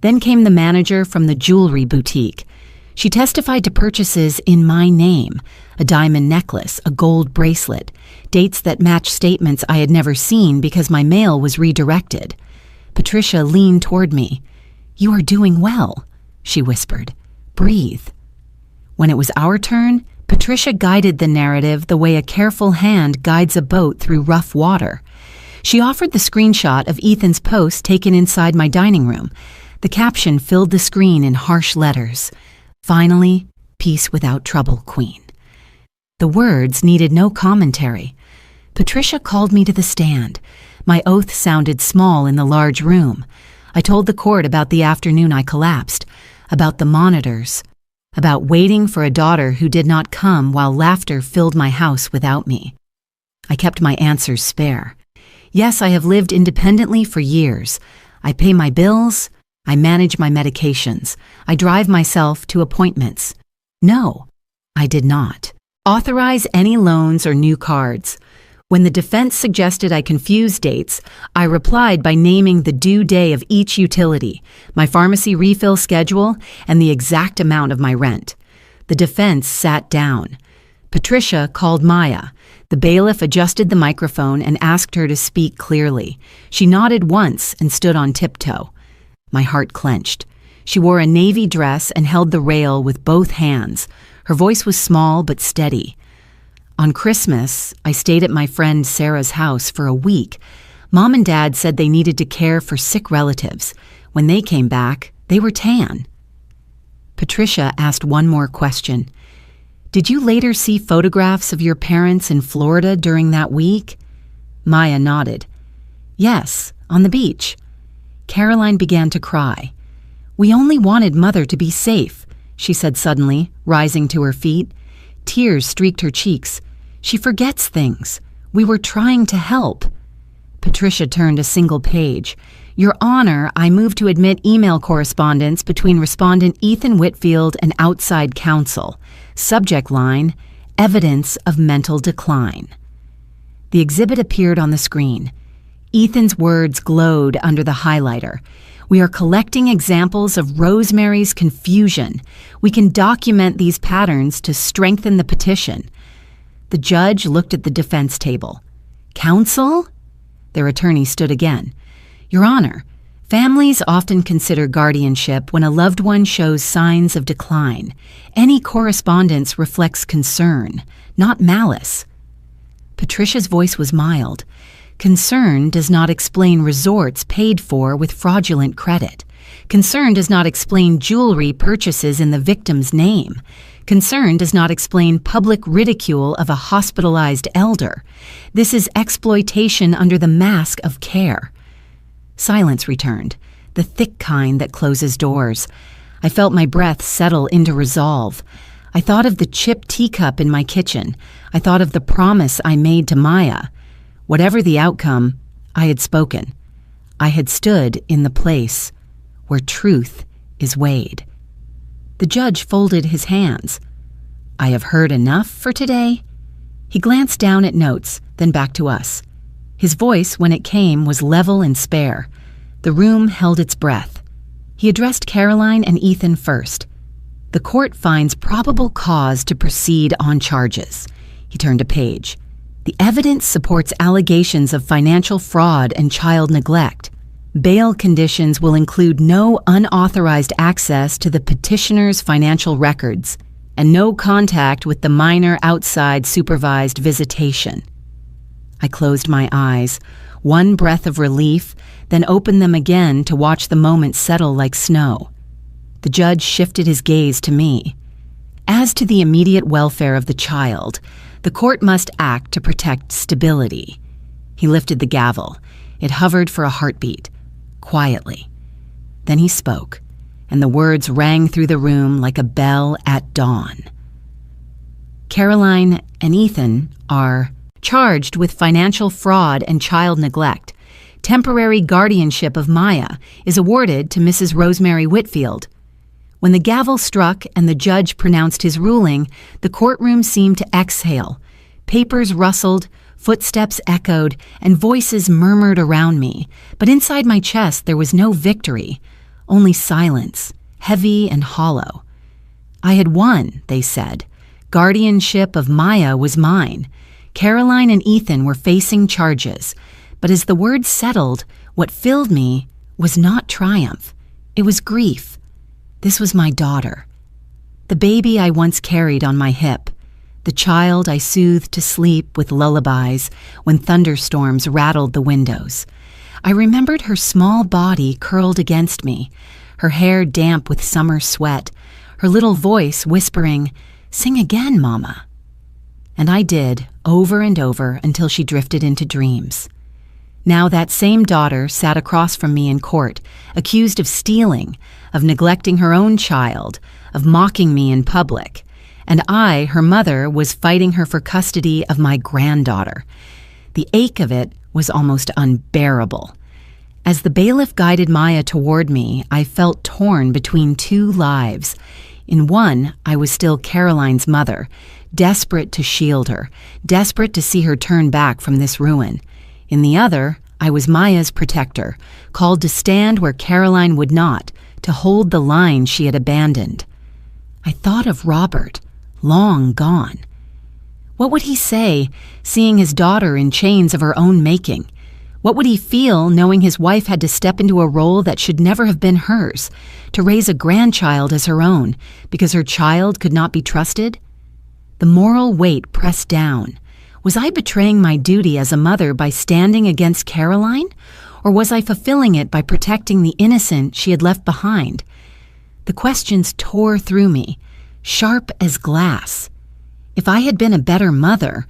Then came the manager from the jewelry boutique. She testified to purchases in my name, a diamond necklace, a gold bracelet, dates that matched statements I had never seen because my mail was redirected. Patricia leaned toward me. "You are doing well," she whispered. "Breathe." When it was our turn, Patricia guided the narrative the way a careful hand guides a boat through rough water. She offered the screenshot of Ethan's post taken inside my dining room. The caption filled the screen in harsh letters. "Finally, peace without trouble, Queen." The words needed no commentary. Patricia called me to the stand. My oath sounded small in the large room. I told the court about the afternoon I collapsed, about the monitors, about waiting for a daughter who did not come while laughter filled my house without me. I kept my answers spare. Yes, I have lived independently for years. I pay my bills. I manage my medications. I drive myself to appointments. No, I did not authorize any loans or new cards. When the defense suggested I confuse dates, I replied by naming the due day of each utility, my pharmacy refill schedule, and the exact amount of my rent. The defense sat down. Patricia called Maya. The bailiff adjusted the microphone and asked her to speak clearly. She nodded once and stood on tiptoe. My heart clenched. She wore a navy dress and held the rail with both hands. Her voice was small but steady. On Christmas, I stayed at my friend Sarah's house for a week. Mom and Dad said they needed to care for sick relatives. When they came back, they were tan. Patricia asked one more question. "Did you later see photographs of your parents in Florida during that week?" Maya nodded. "Yes, on the beach." Caroline began to cry. "We only wanted Mother to be safe," she said suddenly, rising to her feet. Tears streaked her cheeks. "She forgets things. We were trying to help." Patricia turned a single page. "Your Honor, I move to admit email correspondence between Respondent Ethan Whitfield and outside counsel. Subject line, evidence of mental decline." The exhibit appeared on the screen. Ethan's words glowed under the highlighter. "We are collecting examples of Rosemary's confusion. We can document these patterns to strengthen the petition." The judge looked at the defense table. "Counsel?" Their attorney stood again. "Your Honor, families often consider guardianship when a loved one shows signs of decline. Any correspondence reflects concern, not malice." Patricia's voice was mild. "Concern does not explain resorts paid for with fraudulent credit. Concern does not explain jewelry purchases in the victim's name. Concern does not explain public ridicule of a hospitalized elder. This is exploitation under the mask of care." Silence returned, the thick kind that closes doors. I felt my breath settle into resolve. I thought of the chipped teacup in my kitchen. I thought of the promise I made to Maya. Whatever the outcome, I had spoken. I had stood in the place where truth is weighed. The judge folded his hands. "I have heard enough for today." He glanced down at notes, then back to us. His voice, when it came, was level and spare. The room held its breath. He addressed Caroline and Ethan first. "The court finds probable cause to proceed on charges." He turned a page. "The evidence supports allegations of financial fraud and child neglect. Bail conditions will include no unauthorized access to the petitioner's financial records and no contact with the minor outside supervised visitation." I closed my eyes, one breath of relief, then opened them again to watch the moment settle like snow. The judge shifted his gaze to me. As to the immediate welfare of the child, the court must act to protect stability. He lifted the gavel. It hovered for a heartbeat, quietly. Then he spoke, and the words rang through the room like a bell at dawn. Caroline and Ethan are charged with financial fraud and child neglect. Temporary guardianship of Maya is awarded to Mrs. Rosemary Whitfield. When the gavel struck and the judge pronounced his ruling, the courtroom seemed to exhale. Papers rustled, footsteps echoed, and voices murmured around me. But inside my chest there was no victory, only silence, heavy and hollow. I had won, they said. Guardianship of Maya was mine. Caroline and Ethan were facing charges. But as the words settled, what filled me was not triumph. It was grief. This was my daughter. The baby I once carried on my hip. The child I soothed to sleep with lullabies when thunderstorms rattled the windows. I remembered her small body curled against me, her hair damp with summer sweat, her little voice whispering, "Sing again, Mama." And I did, over and over, until she drifted into dreams. Now that same daughter sat across from me in court, accused of stealing, of neglecting her own child, of mocking me in public. And I, her mother, was fighting her for custody of my granddaughter. The ache of it was almost unbearable. As the bailiff guided Maya toward me, I felt torn between two lives. In one, I was still Caroline's mother, desperate to shield her, desperate to see her turn back from this ruin. In the other, I was Maya's protector, called to stand where Caroline would not, to hold the line she had abandoned. I thought of Robert, long gone. What would he say, seeing his daughter in chains of her own making? What would he feel, knowing his wife had to step into a role that should never have been hers, to raise a grandchild as her own, because her child could not be trusted? The moral weight pressed down. Was I betraying my duty as a mother by standing against Caroline, or was I fulfilling it by protecting the innocent she had left behind? The questions tore through me, sharp as glass. If I had been a better mother,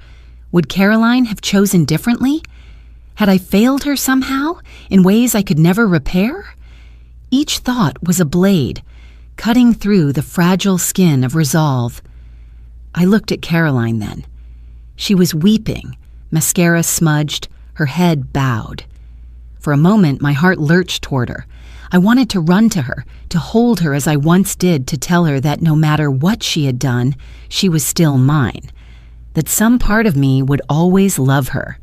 would Caroline have chosen differently? Had I failed her somehow, in ways I could never repair? Each thought was a blade, cutting through the fragile skin of resolve. I looked at Caroline then. She was weeping, mascara smudged, her head bowed. For a moment, my heart lurched toward her. I wanted to run to her, to hold her as I once did, to tell her that no matter what she had done, she was still mine, that some part of me would always love her.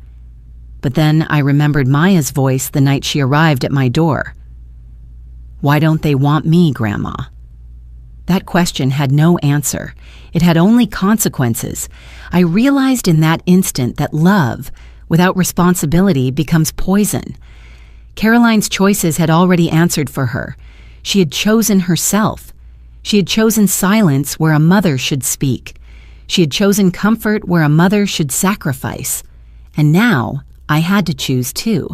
But then I remembered Maya's voice the night she arrived at my door. "Why don't they want me, Grandma?" That question had no answer. It had only consequences. I realized in that instant that love, without responsibility, becomes poison. Caroline's choices had already answered for her. She had chosen herself. She had chosen silence where a mother should speak. She had chosen comfort where a mother should sacrifice. And now I had to choose too,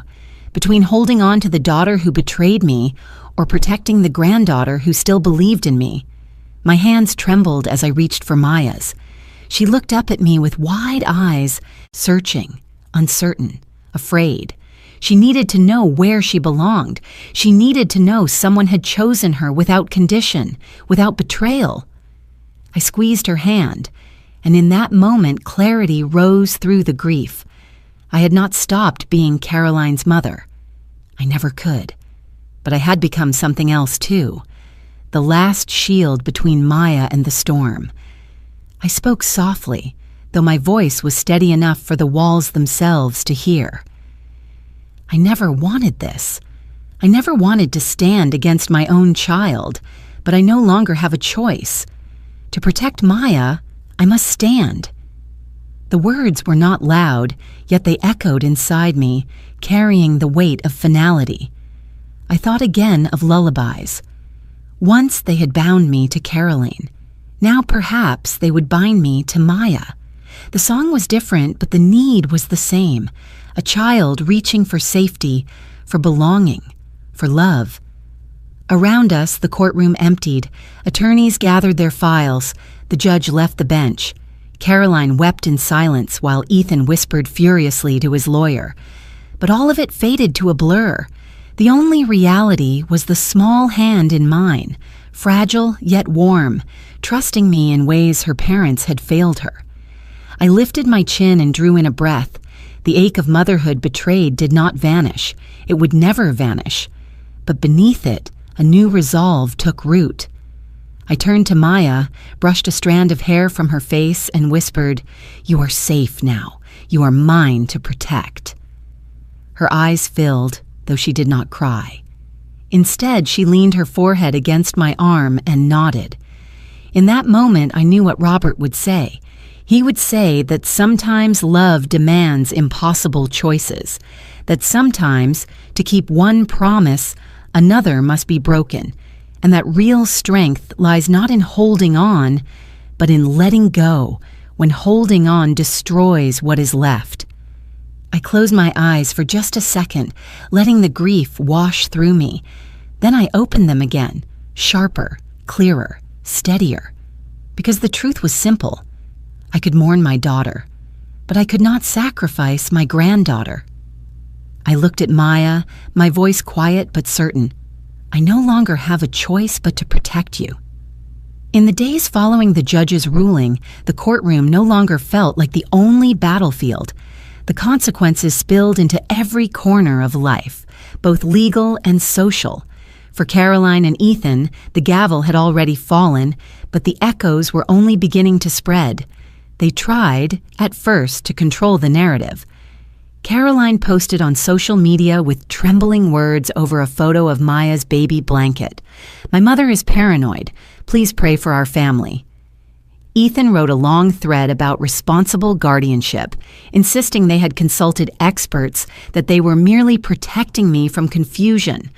between holding on to the daughter who betrayed me or protecting the granddaughter who still believed in me. My hands trembled as I reached for Maya's. She looked up at me with wide eyes, searching, uncertain, afraid. She needed to know where she belonged. She needed to know someone had chosen her without condition, without betrayal. I squeezed her hand, and in that moment clarity rose through the grief. I had not stopped being Caroline's mother. I never could. But I had become something else too. The last shield between Maya and the storm. I spoke softly, though my voice was steady enough for the walls themselves to hear. I never wanted this. I never wanted to stand against my own child, but I no longer have a choice. To protect Maya, I must stand. The words were not loud, yet they echoed inside me, carrying the weight of finality. I thought again of lullabies. Once they had bound me to Caroline. Now perhaps they would bind me to Maya. The song was different, but the need was the same. A child reaching for safety, for belonging, for love. Around us, the courtroom emptied. Attorneys gathered their files. The judge left the bench. Caroline wept in silence while Ethan whispered furiously to his lawyer. But all of it faded to a blur. The only reality was the small hand in mine, fragile yet warm, trusting me in ways her parents had failed her. I lifted my chin and drew in a breath. The ache of motherhood betrayed did not vanish. It would never vanish. But beneath it, a new resolve took root. I turned to Maya, brushed a strand of hair from her face, and whispered, "You are safe now. You are mine to protect." Her eyes filled, though she did not cry. Instead, she leaned her forehead against my arm and nodded. In that moment, I knew what Robert would say. He would say that sometimes love demands impossible choices, that sometimes, to keep one promise, another must be broken, and that real strength lies not in holding on, but in letting go when holding on destroys what is left. I closed my eyes for just a second, letting the grief wash through me. Then I opened them again, sharper, clearer, steadier, because the truth was simple. I could mourn my daughter, but I could not sacrifice my granddaughter. I looked at Maya, my voice quiet but certain. I no longer have a choice but to protect you. In the days following the judge's ruling, the courtroom no longer felt like the only battlefield. The consequences spilled into every corner of life, both legal and social. For Caroline and Ethan, the gavel had already fallen, but the echoes were only beginning to spread. They tried, at first, to control the narrative. Caroline posted on social media with trembling words over a photo of Maya's baby blanket. "My mother is paranoid. Please pray for our family." Ethan wrote a long thread about responsible guardianship, insisting they had consulted experts, that they were merely protecting me from confusion.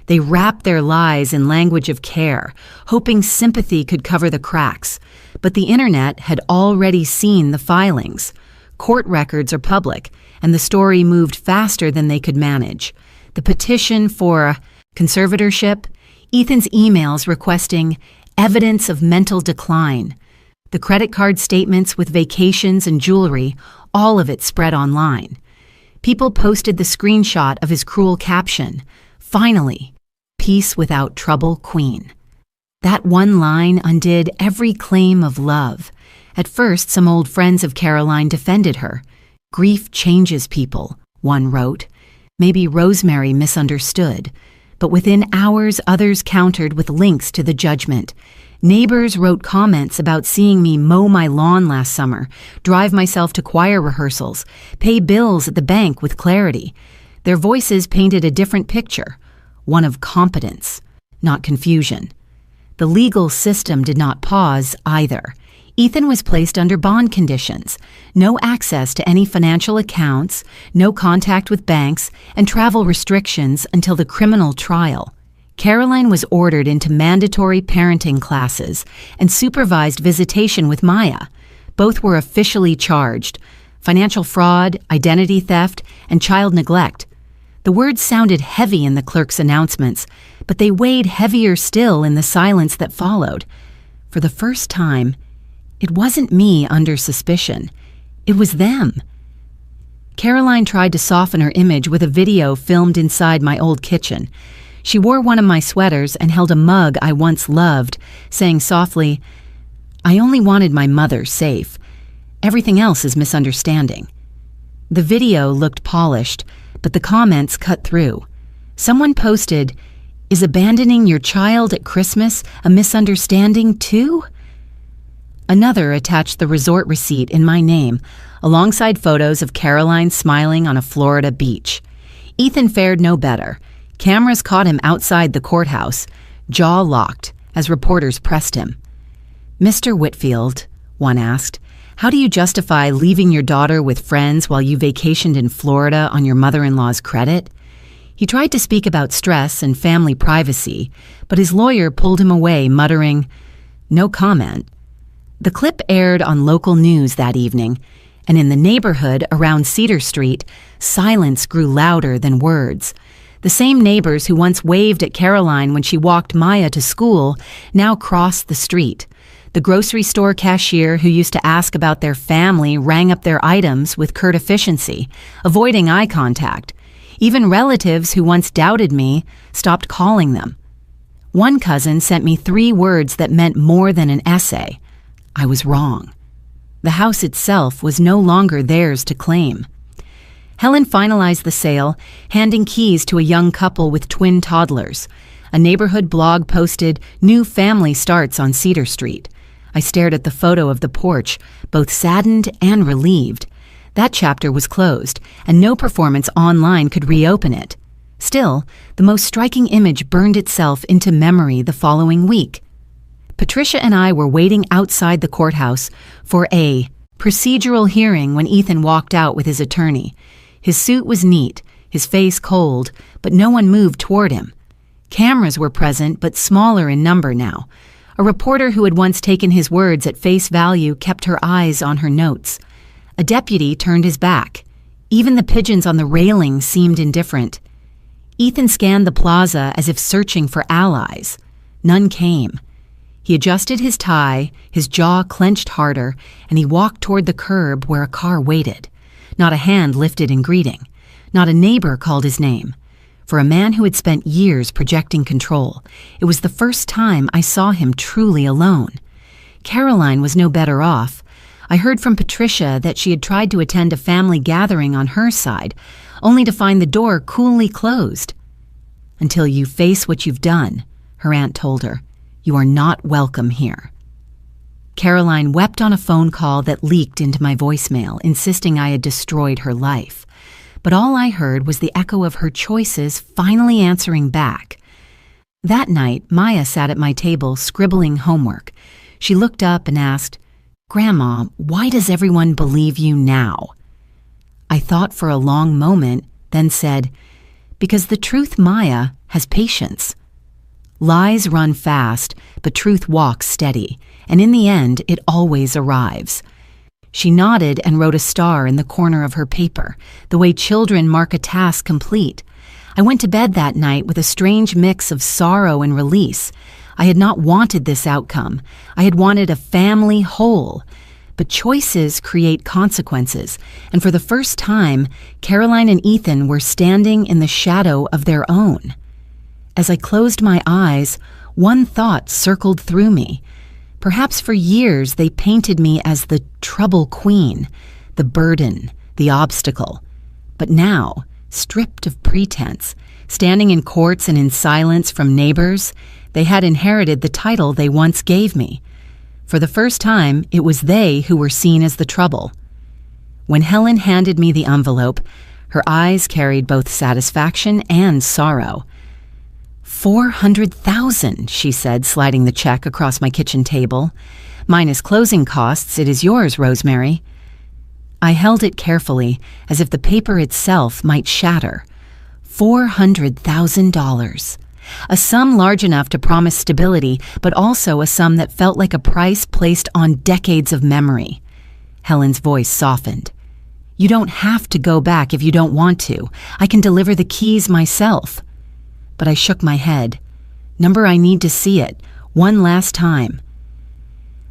They wrapped their lies in language of care, hoping sympathy could cover the cracks. But the internet had already seen the filings. Court records are public, and the story moved faster than they could manage. The petition for conservatorship, Ethan's emails requesting evidence of mental decline, the credit card statements with vacations and jewelry, all of it spread online. People posted the screenshot of his cruel caption, "Finally, peace without trouble, Queen." That one line undid every claim of love. At first, some old friends of Caroline defended her. "Grief changes people," one wrote. Maybe Rosemary misunderstood. But within hours, others countered with links to the judgment. Neighbors wrote comments about seeing me mow my lawn last summer, drive myself to choir rehearsals, pay bills at the bank with clarity. Their voices painted a different picture, one of competence, not confusion. The legal system did not pause either. Ethan was placed under bond conditions, no access to any financial accounts, no contact with banks, and travel restrictions until the criminal trial. Caroline was ordered into mandatory parenting classes and supervised visitation with Maya. Both were officially charged: financial fraud, identity theft, and child neglect. The words sounded heavy in the clerk's announcements, but they weighed heavier still in the silence that followed. For the first time, it wasn't me under suspicion. It was them. Caroline tried to soften her image with a video filmed inside my old kitchen. She wore one of my sweaters and held a mug I once loved, saying softly, "I only wanted my mother safe. Everything else is misunderstanding." The video looked polished, but the comments cut through. Someone posted, "Is abandoning your child at Christmas a misunderstanding too?" Another attached the resort receipt in my name, alongside photos of Caroline smiling on a Florida beach. Ethan fared no better. Cameras caught him outside the courthouse, jaw locked, as reporters pressed him. "Mr. Whitfield," one asked, "how do you justify leaving your daughter with friends while you vacationed in Florida on your mother-in-law's credit?" He tried to speak about stress and family privacy, but his lawyer pulled him away, muttering, "No comment." The clip aired on local news that evening, and in the neighborhood around Cedar Street, silence grew louder than words. The same neighbors who once waved at Caroline when she walked Maya to school now crossed the street. The grocery store cashier who used to ask about their family rang up their items with curt efficiency, avoiding eye contact. Even relatives who once doubted me stopped calling them. One cousin sent me 3 words that meant more than an essay. I was wrong. The house itself was no longer theirs to claim. Helen finalized the sale, handing keys to a young couple with twin toddlers. A neighborhood blog posted, "New family starts on Cedar Street." I stared at the photo of the porch, both saddened and relieved. That chapter was closed, and no performance online could reopen it. Still, the most striking image burned itself into memory the following week. Patricia and I were waiting outside the courthouse for a procedural hearing when Ethan walked out with his attorney. His suit was neat, his face cold, but no one moved toward him. Cameras were present, but smaller in number now. A reporter who had once taken his words at face value kept her eyes on her notes. A deputy turned his back. Even the pigeons on the railing seemed indifferent. Ethan scanned the plaza as if searching for allies. None came. He adjusted his tie, his jaw clenched harder, and he walked toward the curb where a car waited. Not a hand lifted in greeting. Not a neighbor called his name. For a man who had spent years projecting control, it was the first time I saw him truly alone. Caroline was no better off. I heard from Patricia that she had tried to attend a family gathering on her side, only to find the door coolly closed. "Until you face what you've done," her aunt told her, "you are not welcome here." Caroline wept on a phone call that leaked into my voicemail, insisting I had destroyed her life. But all I heard was the echo of her choices finally answering back. That night, Maya sat at my table scribbling homework. She looked up and asked, "Grandma, why does everyone believe you now?" I thought for a long moment, then said, "Because the truth, Maya, has patience." Lies run fast, but truth walks steady, and in the end, it always arrives. She nodded and wrote a star in the corner of her paper, the way children mark a task complete. I went to bed that night with a strange mix of sorrow and release. I had not wanted this outcome. I had wanted a family whole. But choices create consequences, and for the first time, Caroline and Ethan were standing in the shadow of their own. As I closed my eyes, one thought circled through me. Perhaps for years they painted me as the trouble queen, the burden, the obstacle. But now, stripped of pretense, standing in courts and in silence from neighbors, they had inherited the title they once gave me. For the first time, it was they who were seen as the trouble. When Helen handed me the envelope, her eyes carried both satisfaction and sorrow. $400,000, she said, sliding the check across my kitchen table. "Minus closing costs, it is yours, Rosemary." I held it carefully, as if the paper itself might shatter. $400,000. A sum large enough to promise stability, but also a sum that felt like a price placed on decades of memory. Helen's voice softened. "You don't have to go back if you don't want to. I can deliver the keys myself." But I shook my head. "Number, I need to see it. One last time."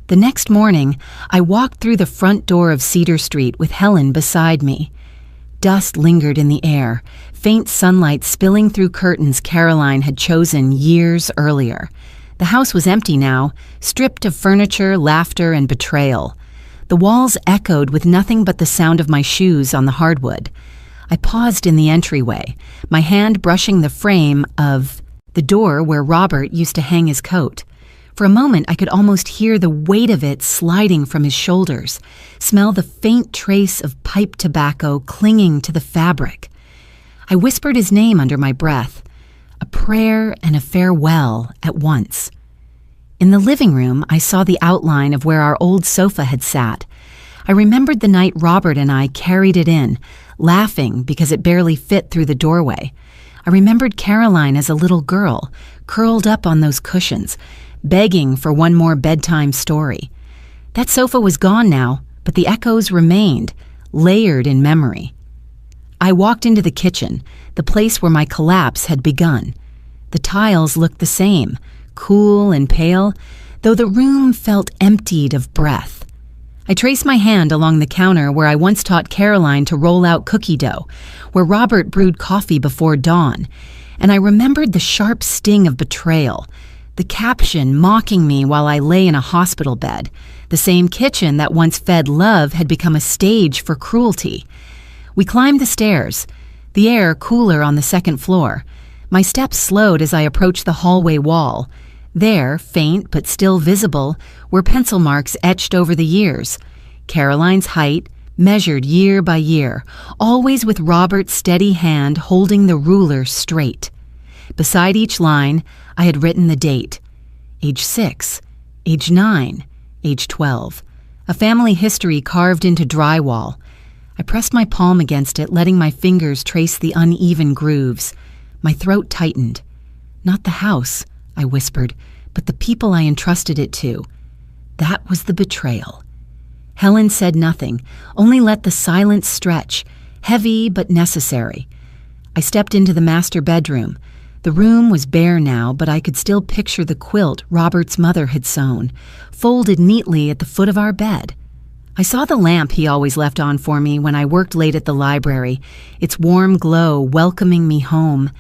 The next morning, I walked through the front door of Cedar Street with Helen beside me. Dust lingered in the air, faint sunlight spilling through curtains Caroline had chosen years earlier. The house was empty now, stripped of furniture, laughter, and betrayal. The walls echoed with nothing but the sound of my shoes on the hardwood. I paused in the entryway, my hand brushing the frame of the door where Robert used to hang his coat. For a moment, I could almost hear the weight of it sliding from his shoulders, smell the faint trace of pipe tobacco clinging to the fabric. I whispered his name under my breath, a prayer and a farewell at once. In the living room, I saw the outline of where our old sofa had sat. I remembered the night Robert and I carried it in, laughing because it barely fit through the doorway. I remembered Caroline as a little girl, curled up on those cushions, begging for one more bedtime story. That sofa was gone now, but the echoes remained, layered in memory. I walked into the kitchen. the place where my collapse had begun. The tiles looked the same, cool and pale, though the room felt emptied of breath. I traced my hand along the counter where I once taught Caroline to roll out cookie dough, where Robert brewed coffee before dawn, and I remembered the sharp sting of betrayal, the caption mocking me while I lay in a hospital bed. The same kitchen that once fed love had become a stage for cruelty. We climbed the stairs, the air cooler on the second floor. My steps slowed as I approached the hallway wall. There, faint but still visible, were pencil marks etched over the years. Caroline's height, measured year by year, always with Robert's steady hand holding the ruler straight. Beside each line, I had written the date. Age 6, age 9, age 12. A family history carved into drywall. I pressed my palm against it, letting my fingers trace the uneven grooves. My throat tightened. Not the house, I whispered, but the people I entrusted it to. That was the betrayal. Helen said nothing, only let the silence stretch, heavy but necessary. I stepped into the master bedroom. The room was bare now, but I could still picture the quilt Robert's mother had sewn, folded neatly at the foot of our bed. I saw the lamp he always left on for me when I worked late at the library, its warm glow welcoming me home.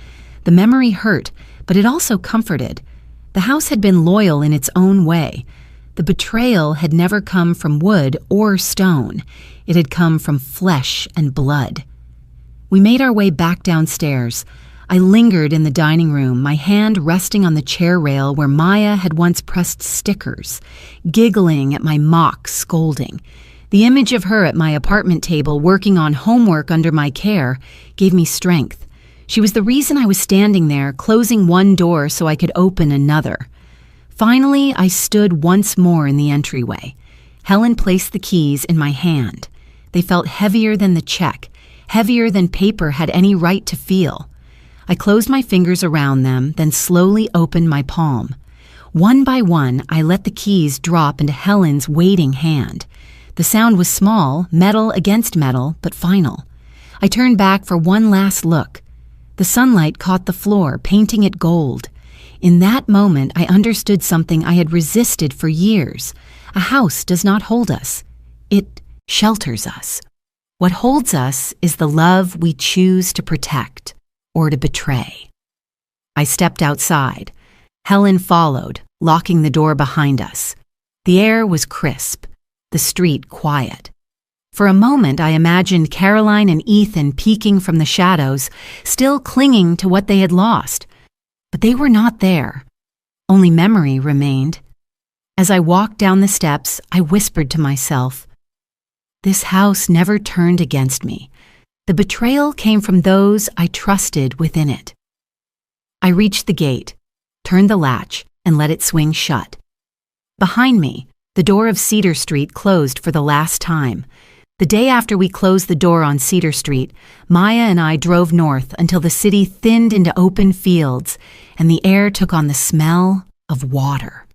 The memory hurt, but it also comforted. The house had been loyal in its own way. The betrayal had never come from wood or stone. It had come from flesh and blood. We made our way back downstairs. I lingered in the dining room, my hand resting on the chair rail where Maya had once pressed stickers, giggling at my mock scolding. The image of her at my apartment table working on homework under my care gave me strength. She was the reason I was standing there, closing one door so I could open another. Finally, I stood once more in the entryway. Helen placed the keys in my hand. They felt heavier than the check, heavier than paper had any right to feel. I closed my fingers around them, then slowly opened my palm. One by one, I let the keys drop into Helen's waiting hand. The sound was small, metal against metal, but final. I turned back for one last look. The sunlight caught the floor, painting it gold. In that moment, I understood something I had resisted for years. A house does not hold us. It shelters us. What holds us is the love we choose to protect or to betray. I stepped outside. Helen followed, locking the door behind us. The air was crisp, the street quiet. For a moment, I imagined Caroline and Ethan peeking from the shadows, still clinging to what they had lost. But they were not there. Only memory remained. As I walked down the steps, I whispered to myself, "This house never turned against me. The betrayal came from those I trusted within it." I reached the gate, turned the latch, and let it swing shut. Behind me, the door of Cedar Street closed for the last time. The day after we closed the door on Cedar Street, Maya and I drove north until the city thinned into open fields and the air took on the smell of water.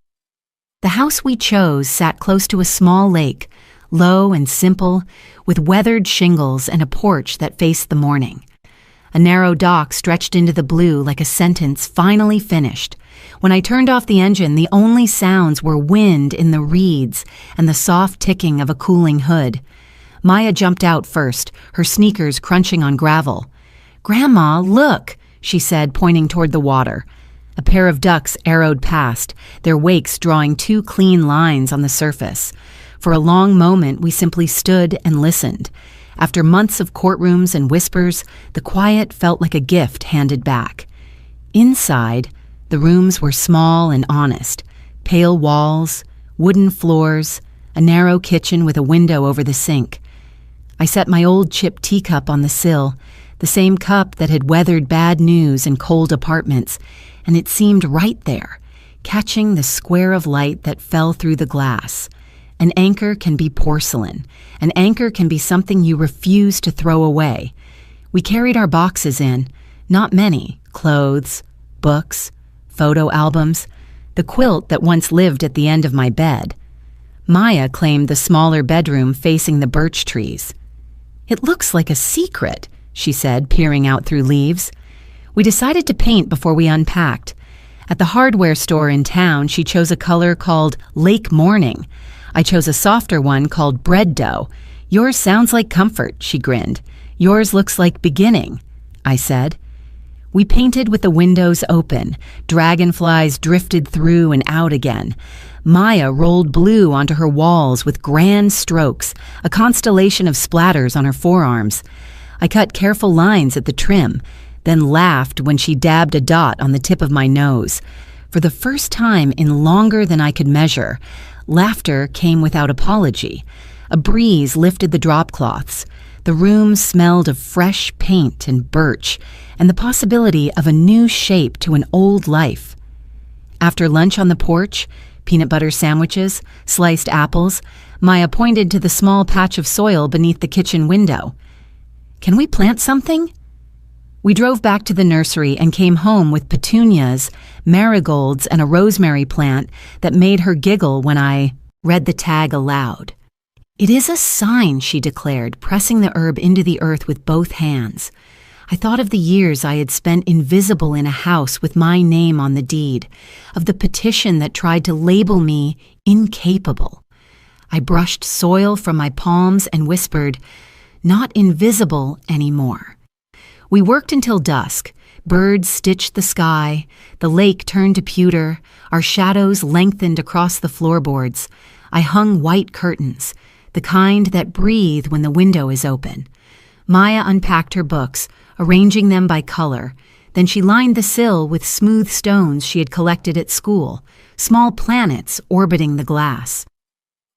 The house we chose sat close to a small lake, low and simple, with weathered shingles and a porch that faced the morning. A narrow dock stretched into the blue like a sentence finally finished. When I turned off the engine, the only sounds were wind in the reeds and the soft ticking of a cooling hood. Maya jumped out first, her sneakers crunching on gravel. "Grandma, look," she said, pointing toward the water. A pair of ducks arrowed past, their wakes drawing two clean lines on the surface. For a long moment, we simply stood and listened. After months of courtrooms and whispers, the quiet felt like a gift handed back. Inside, the rooms were small and honest. Pale walls, wooden floors, a narrow kitchen with a window over the sink. I set my old chipped teacup on the sill, the same cup that had weathered bad news in cold apartments, and it seemed right there, catching the square of light that fell through the glass. An anchor can be porcelain. An anchor can be something you refuse to throw away. We carried our boxes in, not many, clothes, books, photo albums, the quilt that once lived at the end of my bed. Maya claimed the smaller bedroom facing the birch trees. "It looks like a secret," she said, peering out through leaves. We decided to paint before we unpacked. At the hardware store in town, she chose a color called Lake Morning. I chose a softer one called Bread Dough. Yours sounds like comfort, she grinned. Yours looks like beginning, I said. We painted with the windows open. Dragonflies drifted through and out again. Maya rolled blue onto her walls with grand strokes, a constellation of splatters on her forearms. I cut careful lines at the trim, then laughed when she dabbed a dot on the tip of my nose. For the first time in longer than I could measure, laughter came without apology. A breeze lifted the drop cloths. The room smelled of fresh paint and birch, and the possibility of a new shape to an old life. After lunch on the porch, peanut butter sandwiches, sliced apples, Maya pointed to the small patch of soil beneath the kitchen window. "Can we plant something?" We drove back to the nursery and came home with petunias, marigolds, and a rosemary plant that made her giggle when I read the tag aloud. "It is a sign," she declared, pressing the herb into the earth with both hands. I thought of the years I had spent invisible in a house with my name on the deed, of the petition that tried to label me incapable. I brushed soil from my palms and whispered, "Not invisible anymore." We worked until dusk. Birds stitched the sky. The lake turned to pewter. Our shadows lengthened across the floorboards. I hung white curtains, the kind that breathe when the window is open. Maya unpacked her books, arranging them by color. Then she lined the sill with smooth stones she had collected at school, small planets orbiting the glass.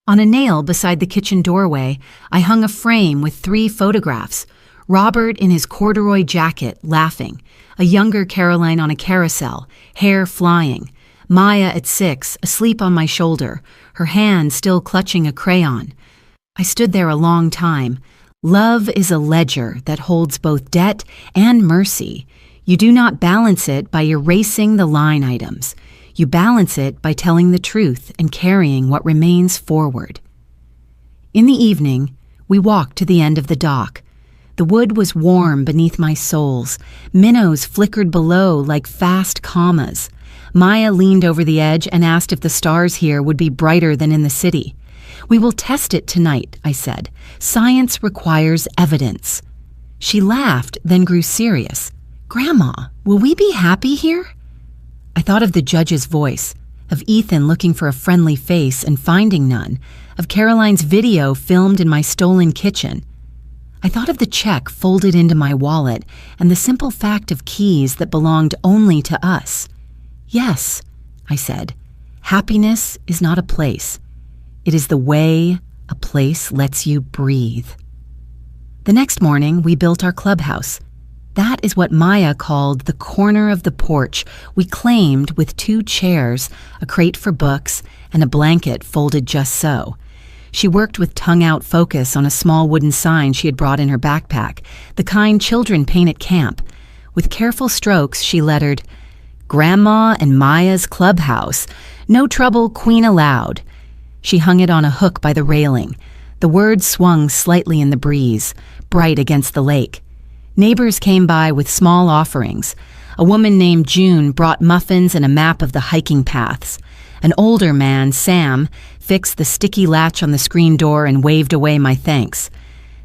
On a nail beside the kitchen doorway, I hung a frame with 3 photographs. Robert in his corduroy jacket, laughing. A younger Caroline on a carousel, hair flying. Maya at 6, asleep on my shoulder, her hand still clutching a crayon. I stood there a long time. Love is a ledger that holds both debt and mercy. You do not balance it by erasing the line items. You balance it by telling the truth and carrying what remains forward. In the evening, we walked to the end of the dock. The wood was warm beneath my soles. Minnows flickered below like fast commas. Maya leaned over the edge and asked if the stars here would be brighter than in the city. "We will test it tonight," I said. "Science requires evidence." She laughed, then grew serious. "Grandma, will we be happy here?" I thought of the judge's voice, of Ethan looking for a friendly face and finding none, of Caroline's video filmed in my stolen kitchen. I thought of the check folded into my wallet and the simple fact of keys that belonged only to us. "Yes," I said, "happiness is not a place. It is the way a place lets you breathe." The next morning, we built our clubhouse. That is what Maya called the corner of the porch we claimed with 2 chairs, a crate for books, and a blanket folded just so. She worked with tongue-out focus on a small wooden sign she had brought in her backpack, the kind children paint at camp. With careful strokes, she lettered, "Grandma and Maya's Clubhouse. No trouble, Queen allowed." She hung it on a hook by the railing. The words swung slightly in the breeze, bright against the lake. Neighbors came by with small offerings. A woman named June brought muffins and a map of the hiking paths. An older man, Sam, fixed the sticky latch on the screen door and waved away my thanks.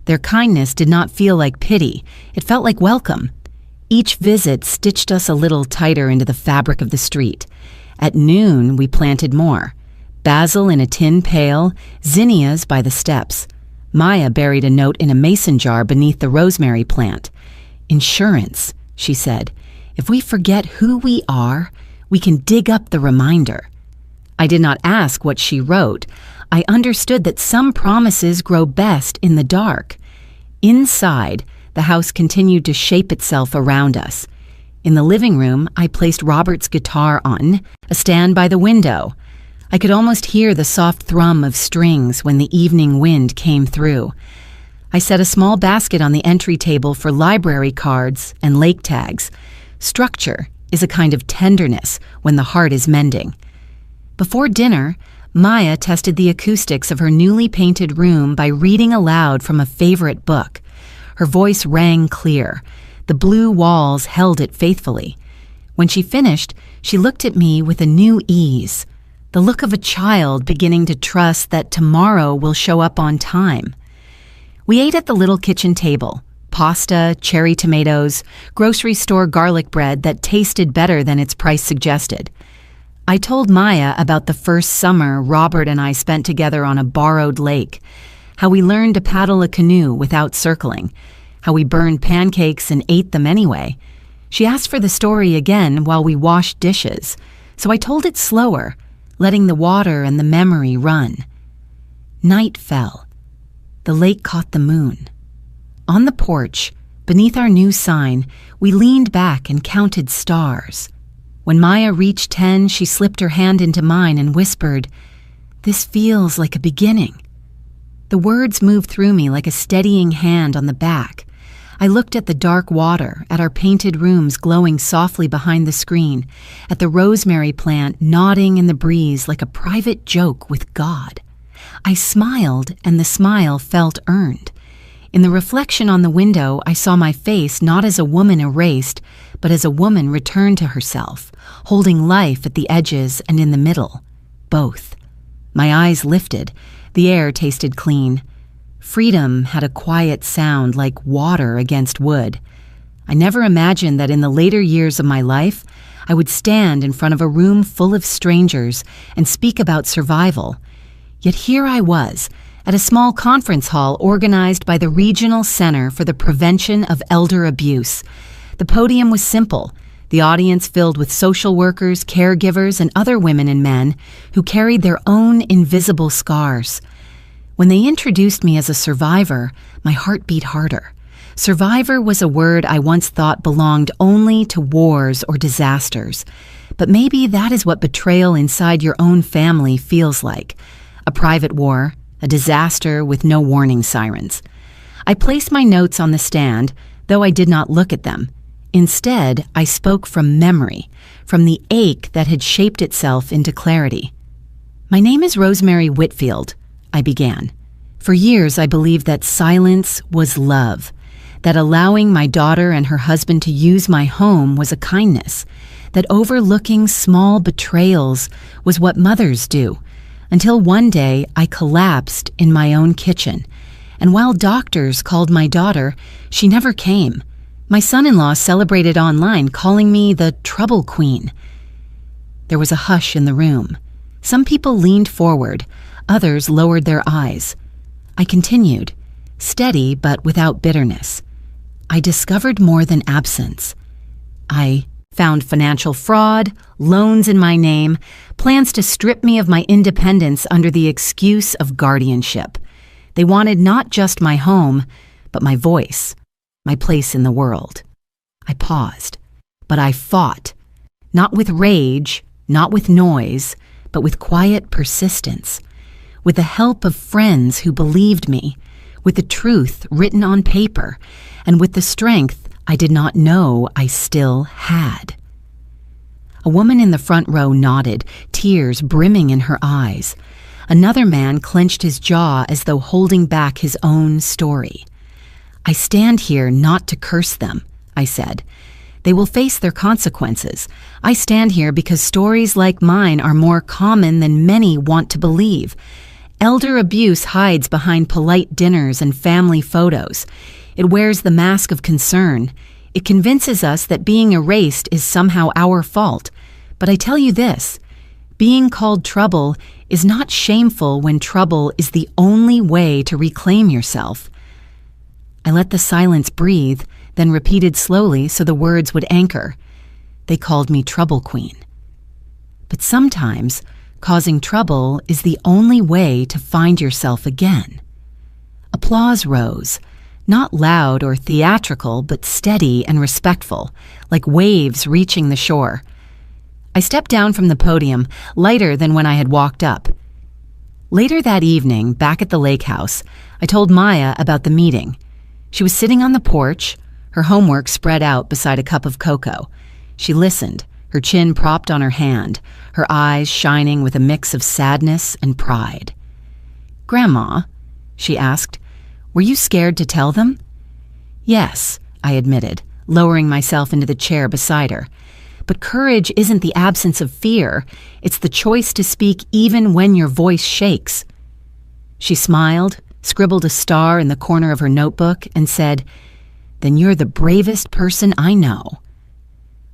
Their kindness did not feel like pity. It felt like welcome. Each visit stitched us a little tighter into the fabric of the street. At noon, we planted more. Basil in a tin pail, zinnias by the steps. Maya buried a note in a mason jar beneath the rosemary plant. "Insurance," she said. "If we forget who we are, we can dig up the reminder." I did not ask what she wrote. I understood that some promises grow best in the dark. Inside, the house continued to shape itself around us. In the living room, I placed Robert's guitar on a stand by the window. I could almost hear the soft thrum of strings when the evening wind came through. I set a small basket on the entry table for library cards and lake tags. Structure is a kind of tenderness when the heart is mending. Before dinner, Maya tested the acoustics of her newly painted room by reading aloud from a favorite book. Her voice rang clear. The blue walls held it faithfully. When she finished, she looked at me with a new ease, the look of a child beginning to trust that tomorrow will show up on time. We ate at the little kitchen table. Pasta, cherry tomatoes, grocery store garlic bread that tasted better than its price suggested. I told Maya about the first summer Robert and I spent together on a borrowed lake, how we learned to paddle a canoe without circling, how we burned pancakes and ate them anyway. She asked for the story again while we washed dishes, so I told it slower, letting the water and the memory run. Night fell. The lake caught the moon. On the porch, beneath our new sign, we leaned back and counted stars. When Maya reached 10, she slipped her hand into mine and whispered, "This feels like a beginning." The words moved through me like a steadying hand on the back. I looked at the dark water, at our painted rooms glowing softly behind the screen, at the rosemary plant nodding in the breeze like a private joke with God. I smiled, and the smile felt earned. In the reflection on the window, I saw my face not as a woman erased, but as a woman returned to herself, holding life at the edges and in the middle, both. My eyes lifted. The air tasted clean. Freedom had a quiet sound like water against wood. I never imagined that in the later years of my life, I would stand in front of a room full of strangers and speak about survival. Yet here I was, at a small conference hall organized by the Regional Center for the Prevention of Elder Abuse. The podium was simple, the audience filled with social workers, caregivers, and other women and men who carried their own invisible scars. When they introduced me as a survivor, my heart beat harder. Survivor was a word I once thought belonged only to wars or disasters. But maybe that is what betrayal inside your own family feels like. A private war, a disaster with no warning sirens. I placed my notes on the stand, though I did not look at them. Instead, I spoke from memory, from the ache that had shaped itself into clarity. "My name is Rosemary Whitfield," I began. For years, I believed that silence was love, that allowing my daughter and her husband to use my home was a kindness, that overlooking small betrayals was what mothers do, until one day I collapsed in my own kitchen. And while doctors called my daughter, she never came. My son-in-law celebrated online, calling me the trouble queen. There was a hush in the room. Some people leaned forward, others lowered their eyes. I continued, steady but without bitterness. I discovered more than absence. I found financial fraud, loans in my name, plans to strip me of my independence under the excuse of guardianship. They wanted not just my home, but my voice, my place in the world. I paused, but I fought, not with rage, not with noise, but with quiet persistence, with the help of friends who believed me, with the truth written on paper, and with the strength I did not know I still had. A woman in the front row nodded, tears brimming in her eyes. Another man clenched his jaw as though holding back his own story. "I stand here not to curse them," I said. "They will face their consequences. I stand here because stories like mine are more common than many want to believe. Elder abuse hides behind polite dinners and family photos. It wears the mask of concern. It convinces us that being erased is somehow our fault. But I tell you this, being called trouble is not shameful when trouble is the only way to reclaim yourself." I let the silence breathe, then repeated slowly so the words would anchor. They called me Trouble Queen. But sometimes, causing trouble is the only way to find yourself again. Applause rose, not loud or theatrical, but steady and respectful, like waves reaching the shore. I stepped down from the podium, lighter than when I had walked up. Later that evening, back at the lake house, I told Maya about the meeting. She was sitting on the porch, her homework spread out beside a cup of cocoa. She listened, her chin propped on her hand, her eyes shining with a mix of sadness and pride. "Grandma," she asked, "were you scared to tell them?" Yes, I admitted, lowering myself into the chair beside her. But courage isn't the absence of fear. It's the choice to speak even when your voice shakes. She smiled, scribbled a star in the corner of her notebook, and said, "Then you're the bravest person I know."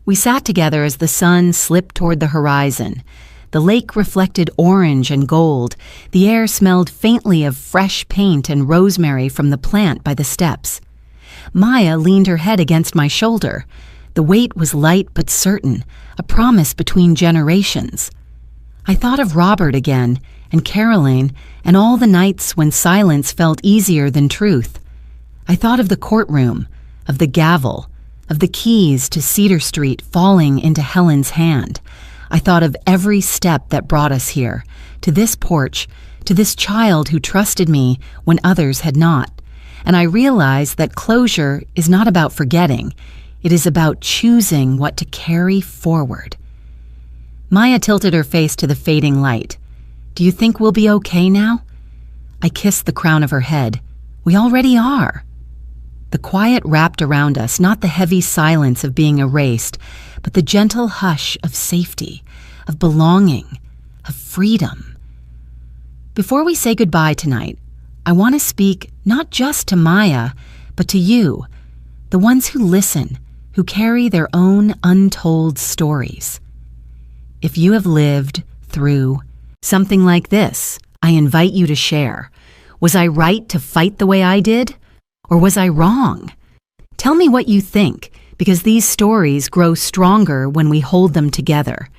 We sat together as the sun slipped toward the horizon. The lake reflected orange and gold. The air smelled faintly of fresh paint and rosemary from the plant by the steps. Maya leaned her head against my shoulder. The weight was light but certain, a promise between generations. I thought of Robert again, and Caroline, and all the nights when silence felt easier than truth. I thought of the courtroom, of the gavel, of the keys to Cedar Street falling into Helen's hand. I thought of every step that brought us here, to this porch, to this child who trusted me when others had not. And I realized that closure is not about forgetting. It is about choosing what to carry forward. Maya tilted her face to the fading light. "Do you think we'll be okay now?" I kissed the crown of her head. "We already are." The quiet wrapped around us, not the heavy silence of being erased, but the gentle hush of safety, of belonging, of freedom. Before we say goodbye tonight, I want to speak not just to Maya, but to you, the ones who listen, who carry their own untold stories. If you have lived through something like this, I invite you to share. Was I right to fight the way I did? Or was I wrong? Tell me what you think, because these stories grow stronger when we hold them together.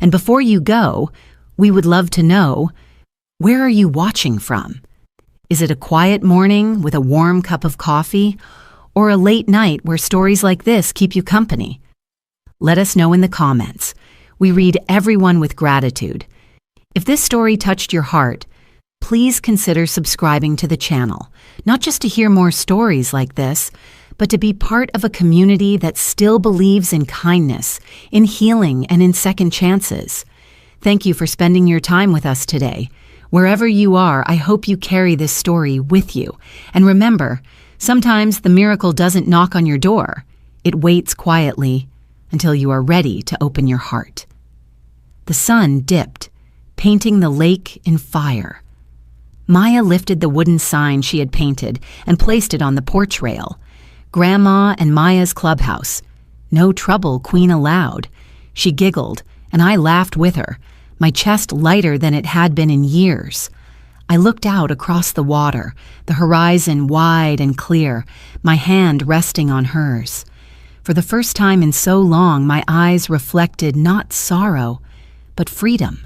And before you go, we would love to know, where are you watching from? Is it a quiet morning with a warm cup of coffee, or a late night where stories like this keep you company? Let us know in the comments. We read everyone with gratitude. If this story touched your heart, please consider subscribing to the channel, not just to hear more stories like this, but to be part of a community that still believes in kindness, in healing, and in second chances. Thank you for spending your time with us today. Wherever you are, I hope you carry this story with you. And remember, sometimes the miracle doesn't knock on your door. It waits quietly until you are ready to open your heart. The sun dipped, painting the lake in fire. Maya lifted the wooden sign she had painted and placed it on the porch rail. Grandma and Maya's clubhouse. No trouble, Queen allowed. She giggled, and I laughed with her, my chest lighter than it had been in years. I looked out across the water, the horizon wide and clear, my hand resting on hers. For the first time in so long, my eyes reflected not sorrow, but freedom.